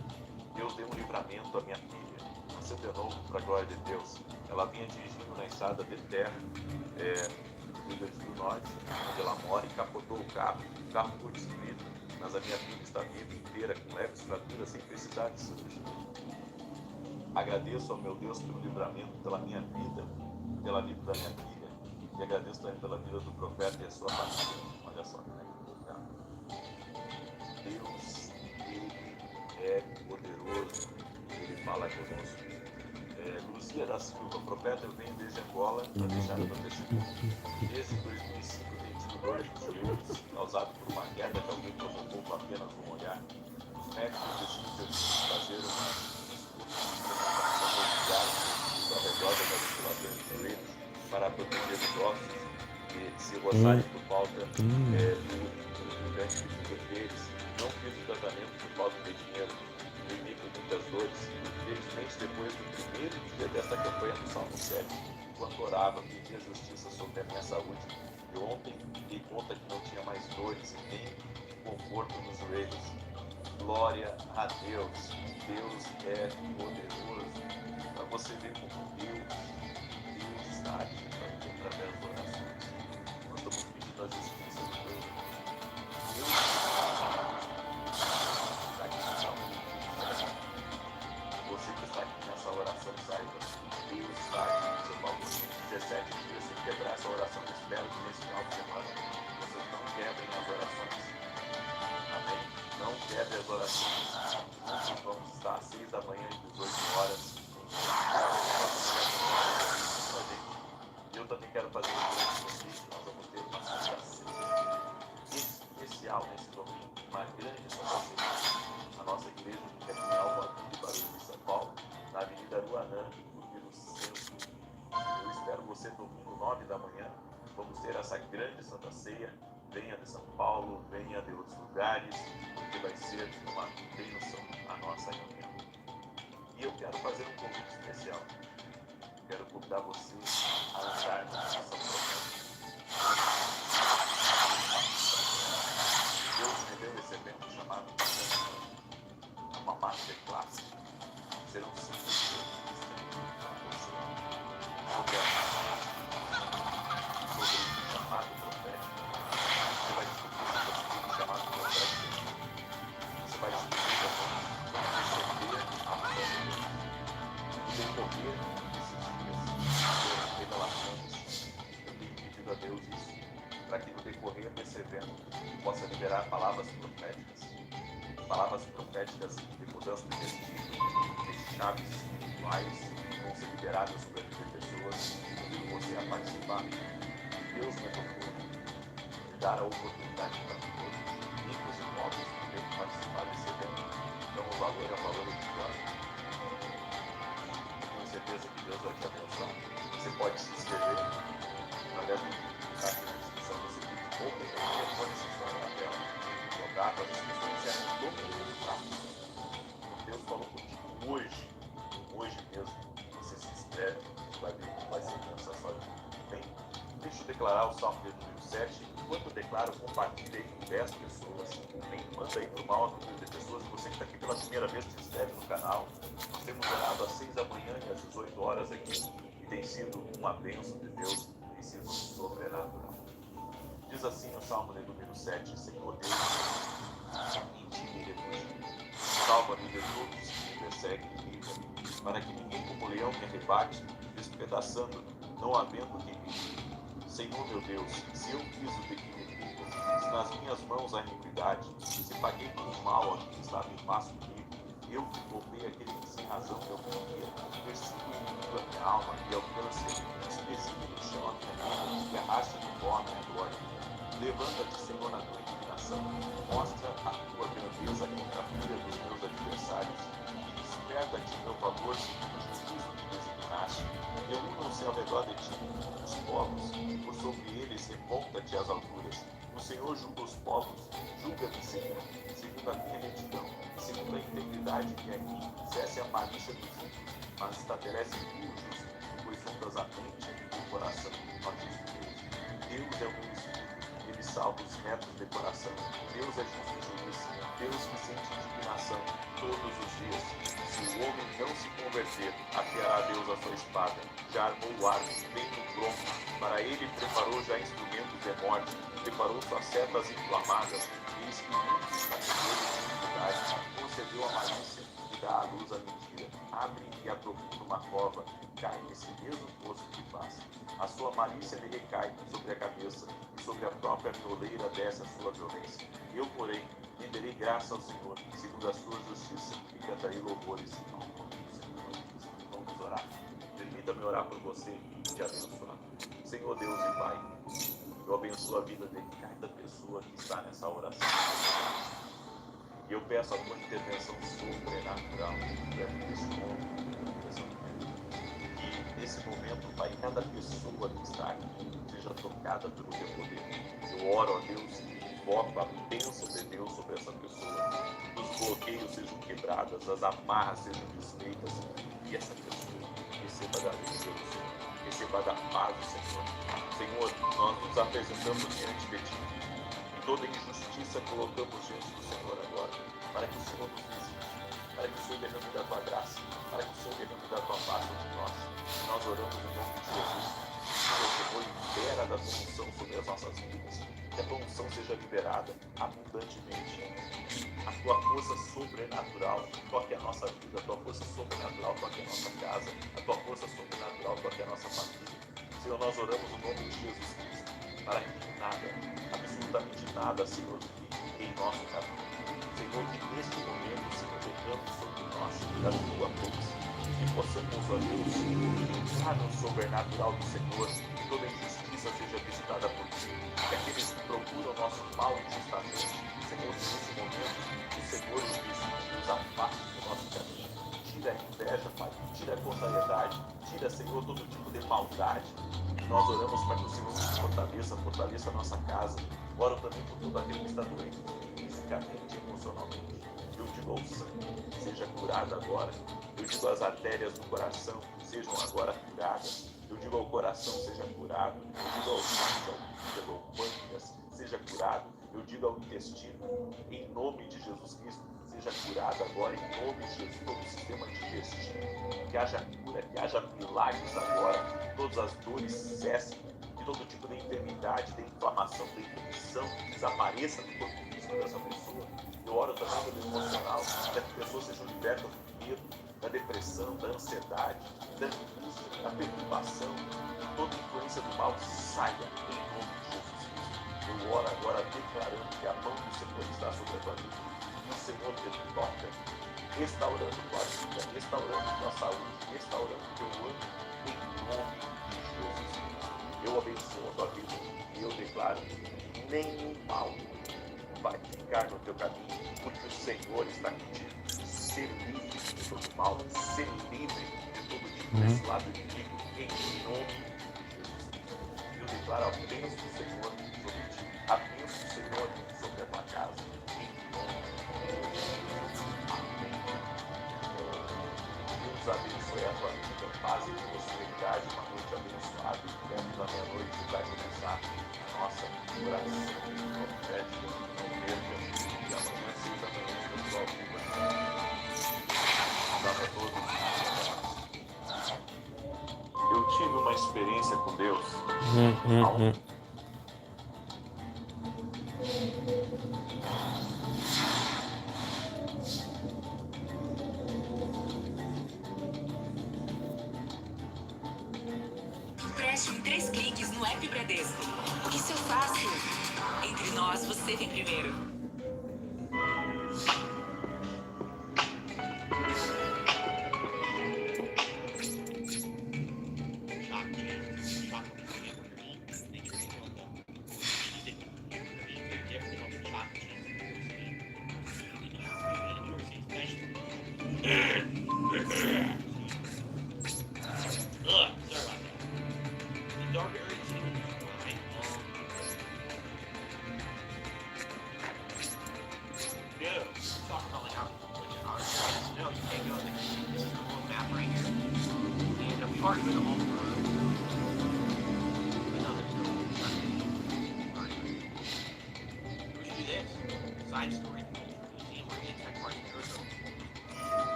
Deus deu um livramento à minha filha. Nasceu de novo para a glória de Deus. Ela vinha dirigindo na estrada de terra, no Rio Grande do Norte, onde ela mora, e capotou o carro foi destruído, mas a minha filha está viva inteira, com leves fraturas, sem precisar de cirurgia. Agradeço ao meu Deus pelo livramento, pela minha vida, pela vida da minha filha, e agradeço também pela vida do profeta e a sua família. Olha só como é que eu vou ficar. Deus, Ele é poderoso, Ele fala conosco. Luzia da Silva, profeta, eu venho desde Angola para deixar meu testemunho. Desde 2005 tenho tido dores nos joelhos, causado por uma queda que alguém provocou com apenas um olhar. Os médicos decidiram que eu tinha que fazer uma ao redor da musculatura dos joelhos para proteger os ossos e se roçarem por falta do grande figura deles. Não fiz o tratamento por falta de dinheiro. Vivi com muitas dores. Infelizmente, depois do primeiro dia dessa campanha do Salmo 7, enquanto orava, pedi a justiça sobre a minha saúde. Eu ontem dei conta que não tinha mais dores e nem conforto nos joelhos. Glória a Deus. Deus é poderoso. Para você ver como Deus está agindo aqui através das orações. Nós estamos pedindo a justiça de Deus. Deus está aqui nessa oração. Você que está aqui nessa oração, saiba. Deus está aqui, seu Paulo. 17 dias sem quebrar essa oração. Eu espero que nesse final de semana vocês não quebrem as orações. Amém? Não quebre as orações. Nós vamos estar às 6 da manhã e 18 horas. E eu também quero fazer um grande convite. Nós vamos ter uma celebração especial nesse domingo, uma grande celebração. A nossa igreja fica aqui em Alphaville, Barulho de São Paulo, na Avenida Aruanã, no centro. Eu espero você domingo, 9 da manhã. Vamos ter essa grande Santa Ceia. Venha de São Paulo, venha de outros lugares, porque vai ser uma bênção a nossa reunião. E eu quero fazer um convite especial. Quero convidar você a entrar na nossa promessa. Deus me deu esse evento chamado uma masterclass. Serão 5 dias para você. Sobre o chamado profético. Você vai descobrir sobre o chamado profético. Você vai descobrir como receber a ação de Deus. E decorrer desses dias, revelações. Eu tenho pedido a Deus isso, para que no decorrer desse evento possa liberar palavras proféticas de mudança de destino, de chaves espirituais que vão ser liberadas sobre a vida de pessoas. Eu convido você a participar. Deus me tocou de dar a oportunidade para todos, ricos e pobres, também participar desse evento. Então o valor é o valor edificado. Tenho certeza que Deus vai te abençoar. Você pode se inscrever através do link que está aqui na descrição desse vídeo ou pelo telefone se for na tela. Colocar para as inscrições é no domingo, tá? Deus falou contigo hoje mesmo. Você se inscreve, vai ver que vai ser sensacional. Bem, deixa eu declarar o Salmo de número 7. Enquanto eu declaro, compartilhe aí com 10 pessoas. Manda aí para o maior número de pessoas. Você que está aqui pela primeira vez, se inscreve no canal. Nós temos orado às 6 da manhã e às 18 horas aqui. E tem sido uma bênção de Deus, tem sido sobrenatural. Diz assim no Salmo de número 7, Senhor Deus, em ti me refugio. Salva-me de todos que me perseguem e livra-me, para que ninguém como leão me arrebate, despedaçando, não havendo quem me livre. Senhor meu Deus, se eu fiz o de que me culpa, se nas minhas mãos há iniquidade, se paguei com o mal a quem estava em paz comigo, eu que poupei aquele que sem razão me oprimia, persigo o inimigo a minha alma e alcance, espezinho no chão a minha vida e arraste no pó a minha glória. Levanta-te, Senhor, na tua indignação, mostra a tua grandeza contra a fúria dos meus adversários, e desperta-te em meu favor segundo o juízo que designaste. Reúnam-se ao redor de ti os povos, por sobre eles revolta-te às alturas. O Senhor julga os povos, julga-me, Senhor, segundo a minha retidão, segundo a integridade que é em mim. Cesse a malícia dos ímpios, mas estabelece o justo, pois sondas a mente e o coração, ó justo Deus. Deus é o meu espírito, ele salva os retos de coração. Deus é justo juiz, Deus que sente indignação todos os dias. Se o homem não se converter, afiará Deus a sua espada, já armou o arco, bem no tronco, para ele preparou já instrumentos de morte, preparou suas setas inflamadas, eis que muitos está com ele de iniquidade, concedeu a malícia e dá à luz a mentira, abre e aprofunda uma cova, cai nesse mesmo poço que faz. A sua malícia lhe recai sobre a cabeça, e sobre a própria mioleira desce a sua violência. Eu, porém, renderei graça ao Senhor, segundo a sua justiça, e cantarei louvores ao nome do Senhor. Vamos orar. Permita-me orar por você e te abençoar. Senhor Deus e Pai, eu abençoo a vida de cada pessoa que está nessa oração. E eu peço a tua intervenção sobrenatural nesse momento. Que nesse momento, Pai, cada pessoa que está aqui seja tocada pelo teu poder. Eu oro a Deus e invoco a bênção de Deus sobre essa pessoa. Os bloqueios sejam quebradas, as amarras sejam desfeitas. E essa pessoa receba da luz do Senhor, receba da paz do Senhor. Senhor, nós nos apresentamos diante de Ti. E toda injustiça colocamos diante do Senhor agora, para que o Senhor nos visite, para que o Senhor derrame da Tua graça, para que o Senhor derrame da Tua paz sobre nós. Nós oramos em nome de Jesus. Senhor, libera da Tua unção sobre as nossas vidas, que a Tua unção seja liberada abundantemente. A Tua força sobrenatural toque a nossa vida, a Tua força sobrenatural toque a nossa casa, a Tua força sobrenatural toque a nossa família. Senhor, nós oramos no nome de Jesus Cristo, para que nada, absolutamente nada, Senhor, fique em nosso caminho. Senhor, que neste momento, Senhor, derrame sobre nós da Tua força, que possamos, ó Deus, entrar no sobrenatural do Senhor, que toda injustiça seja visitada por Ti, que aqueles que procuram o nosso mal injustamente, Senhor, nesse momento, o Senhor os visite, os afaste do nosso caminho. Tira a inveja, Pai, tira a contrariedade, tira, Senhor, todo tipo de maldade. Nós oramos para que o Senhor nos fortaleça a nossa casa. Oro também por todo aquele que está doente, fisicamente e emocionalmente. Eu digo ao sangue, seja curado agora. Eu digo às artérias do coração, sejam agora curadas. Eu digo ao coração, seja curado. Eu digo ao rins, ao fígado, ao pâncreas, seja curado. Eu digo ao intestino, em nome de Jesus Cristo, seja curado agora, em nome de Jesus, todo o sistema digestivo. Que haja cura, que haja milagres agora, que todas as dores cessem, que todo tipo de enfermidade, de inflamação, de infecção desapareça do corpo físico dessa pessoa. Eu oro também pelo emocional, que as pessoas sejam libertas do medo, da depressão, da ansiedade, da angústia, da perturbação, que toda influência do mal saia em nome de Jesus Cristo. Eu oro agora declarando que a mão do Senhor está sobre a tua vida. E o Senhor te toca, restaurando tua vida, restaurando tua saúde, restaurando teu ânimo, em nome de Jesus Cristo. Eu abençoo a tua vida e eu declaro que nenhum mal vai ficar no teu caminho, porque o Senhor está contigo. Ser livre de todo mal, ser livre de todo tipo desse lado inimigo, em nome de Jesus Cristo. Eu declaro a bênção do Senhor sobre ti, a bênção do Senhor sobre a tua casa, em nome de Jesus. Amém. Deus abençoe a tua vida, paz e prosperidade, uma noite abençoada, e perto da meia-noite vai começar a nossa oração. Não perde, não perca, e amanhã 6 da manhã estamos ao vivo aqui. Dá para todos. Eu te experiência com Deus. Empréstimo em 3 cliques no app Bradesco. Isso é fácil. Entre nós, você vem primeiro. Side story. See where the inside part goes.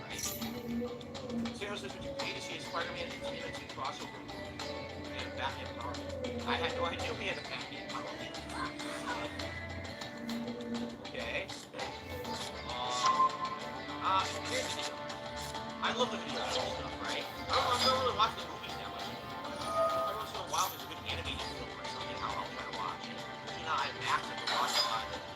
Right? Sarah says, would you pay to see a Spider-Man Destino 2 crossover and a Batman power? I had no idea we had a Batman power. Okay. Here's the deal. I love the video game stuff, right? I don't really watch the movies that much. Every once in a while, there's a good animated film or something. I'll try to watch. You know, I'm active to watch a lot of it.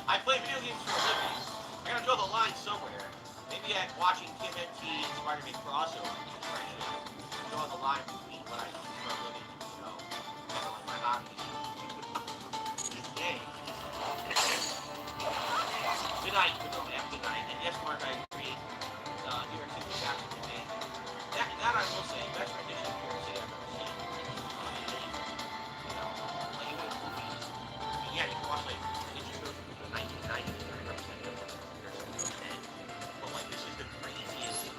I play video games for a living. I gotta draw the line somewhere. Maybe at watching Kim MT and Spider-Man crossover. Draw the line between what I do for a living, you know, and my hobbies. Good night, good night. And yes, Mark, I agree. New York City was absolutely amazing. That I will say, best rendition of New York City I've ever seen. You know, like even in movies. I mean, yeah, you can watch like Ninja Turtles from the 1990s and representative of New York City. But like this is the craziest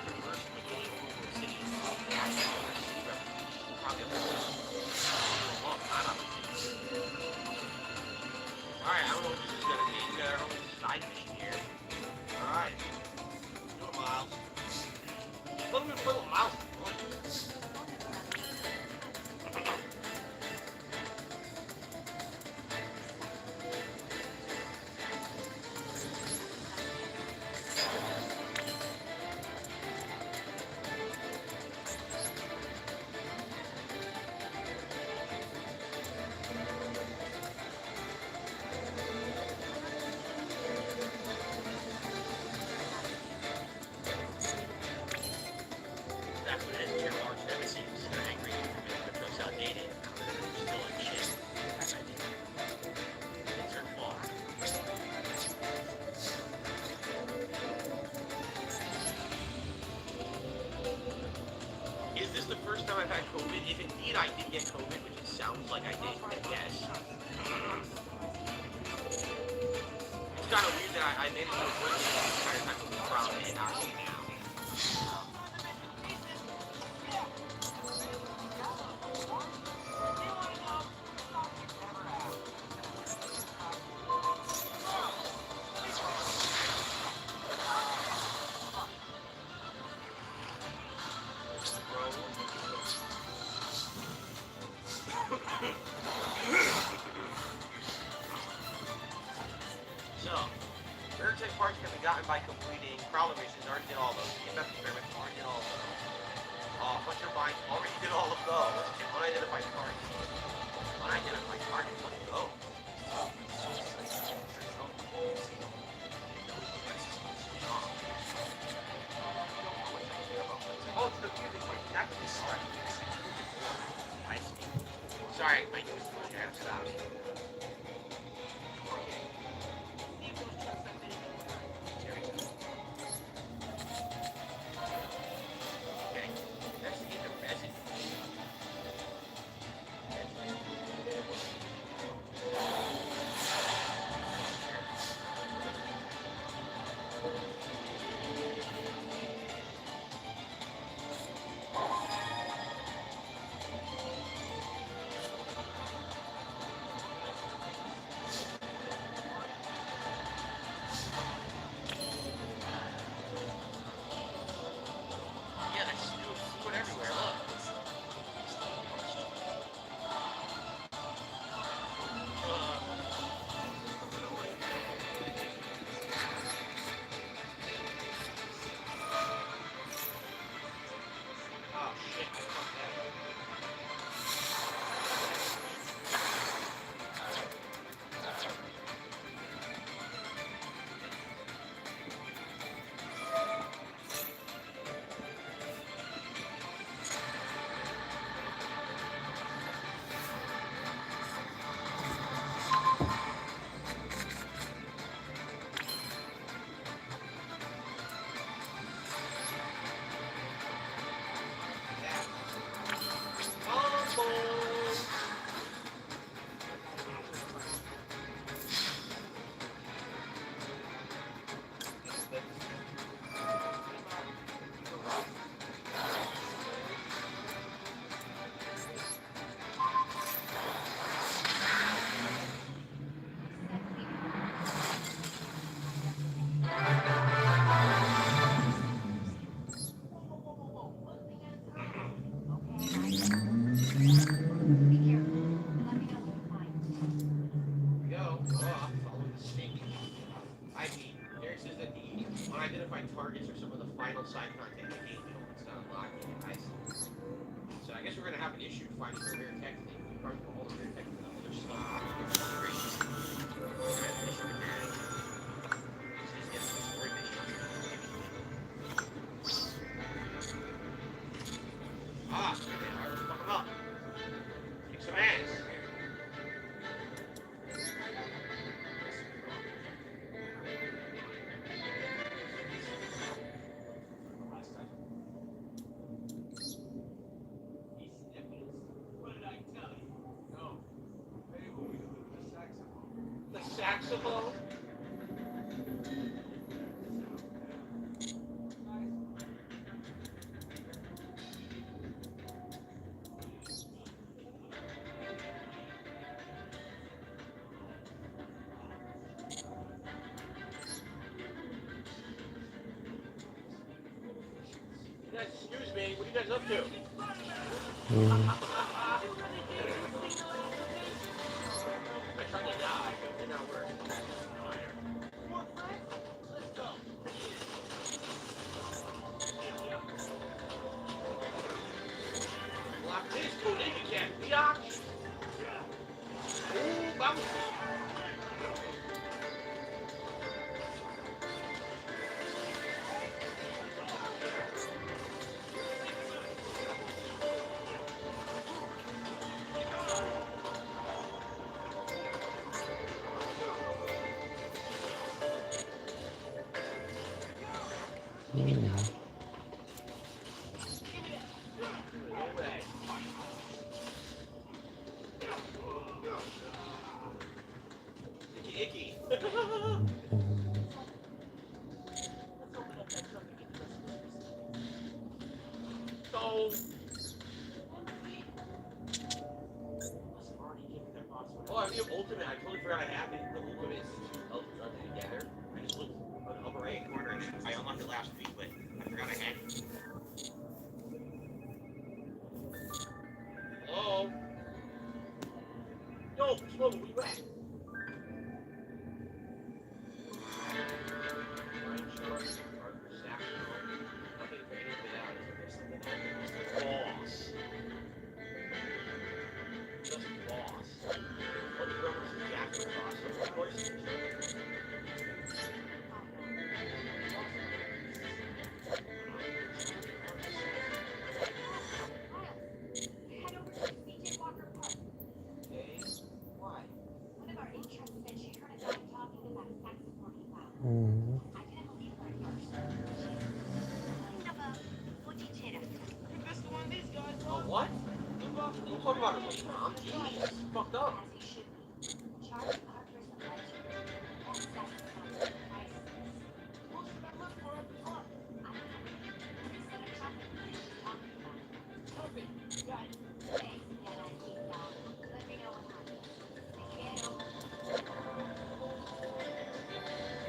diverse game over city. That's New York City representation. Probably ever seen in a long time. Alright, I don't know what this is gonna be. We got our own side mission here. Alright. Do it, Miles. Let me play with Miles. That's what it is. Here, March 17th. They're angry. Crypto's outdated. They're still in shit. It's their fault. Is this the first time I've had COVID? If indeed I did get COVID, which it sounds like I did, yes. It's kind of weird that I made it to the point the entire time it was around and not right now. So, rare type parts can be gotten by completing crawler missions. Already did all those. EMF experiments. Already did all those. Hunter binds. Already did all of those. Unidentified target. Unidentified target. Let's go. Oh, it's the music. That's the start. I see. Sorry, my nose is going to stop. unidentified targets are some of the final side content in the game. You know, it's not unlocked yet. I see. So I guess we're gonna have an issue finding the rare tech thing. We probably put all the rare tech for the other stuff. We're gonna have an issue with that. Just get some story missions. Ah, there they are. Fuck them up. Kick some ass. The saxophone? You guys, excuse me, what are you guys up to? I tried to die, but it did not work. Let's go. Lock this booty again, biatch. Ooh, vamos. Icky. So. Oh, I mean, ultimate. I totally forgot I have it. The ultimate is two elements are together. I just looked on the upper right corner. I unlocked it last week, but I forgot I had it. Hello? Yo, Smoke, where you at? What? Don't talk about it, Mom. Jeez, it's fucked up.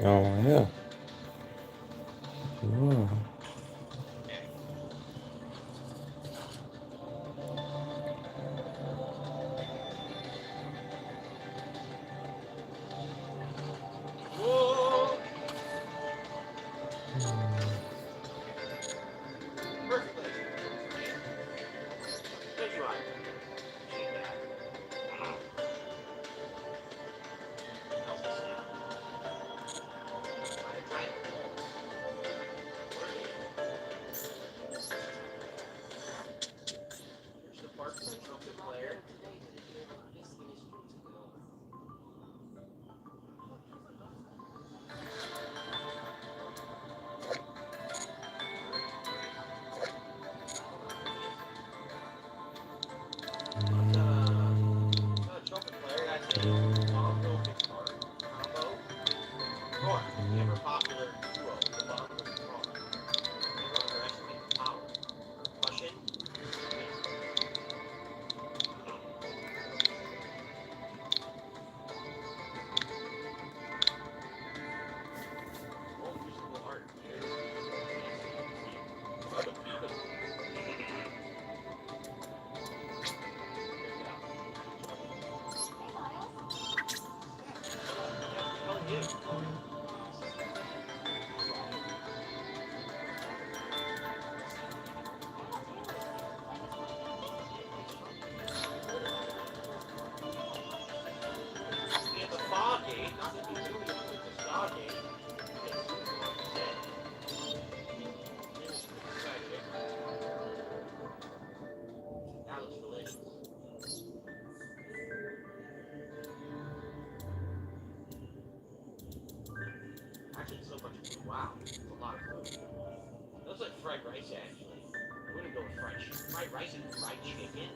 Oh, yeah. Ooh. Whoa! Perfect place. Thank you, Ryan. Appreciate that. How's this now? Try it. Here's the park for the trumpet player. Trumpet player, that's a bongo guitar combo. Or the ever popular duo, the bongo guitar. Never underestimate the power. Percussion. All musical art. Wow, that's a lot of food. It looks like fried rice, actually. I'm gonna go with fried rice and fried chicken.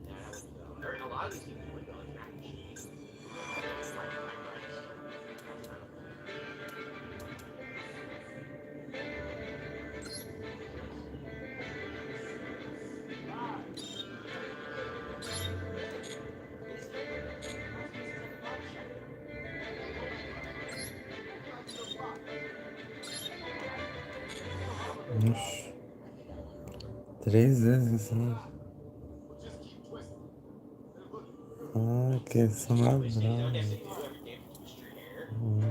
Yeah, that would go. Or a lot of these things would go, like mac and cheese. Fried rice. Ixi. 3 vezes assim. Ah, que são ladrões. Every day have to twist your hair.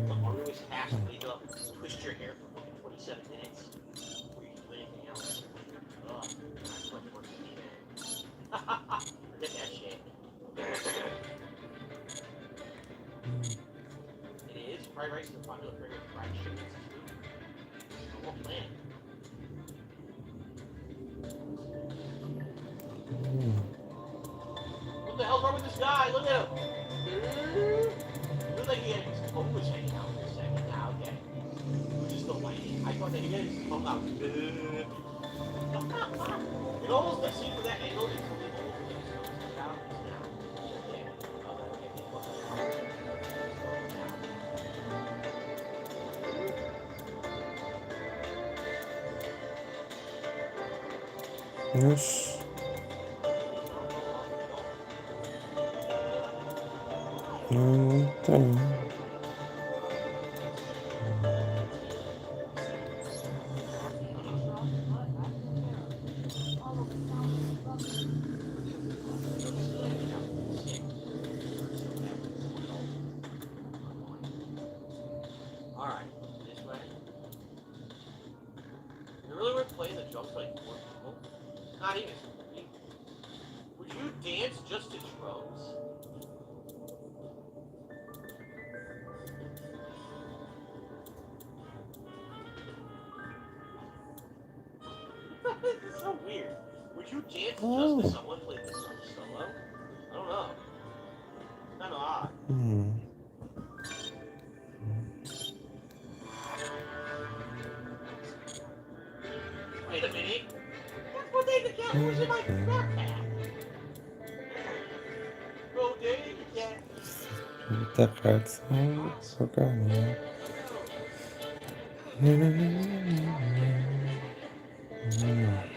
But Mario always has to wake up, twist your hair for fucking 27 minutes before you can do anything else. Ugh, that's much worse than me, man. Forget that shit. It is. Fried rice is a popular favorite fried chicken on what planet? What the hell's wrong with this guy? Look at him. Looks like he had his phone was hanging out for a second. Now, okay. Just the lighting. I thought that he had his phone out. It almost looks like from that angle, it's really old. Out. Oxi. Não tem. Alright, this way. You really were playing the drums like 4 people? Not even 3. Would you dance just to drums? This is so weird. Would you dance just to someone playing the drums solo? I don't know. Kind of odd. Wait a minute. That's what they cat was in my backpack. Bodega cat. Muita carta só carninha. Não.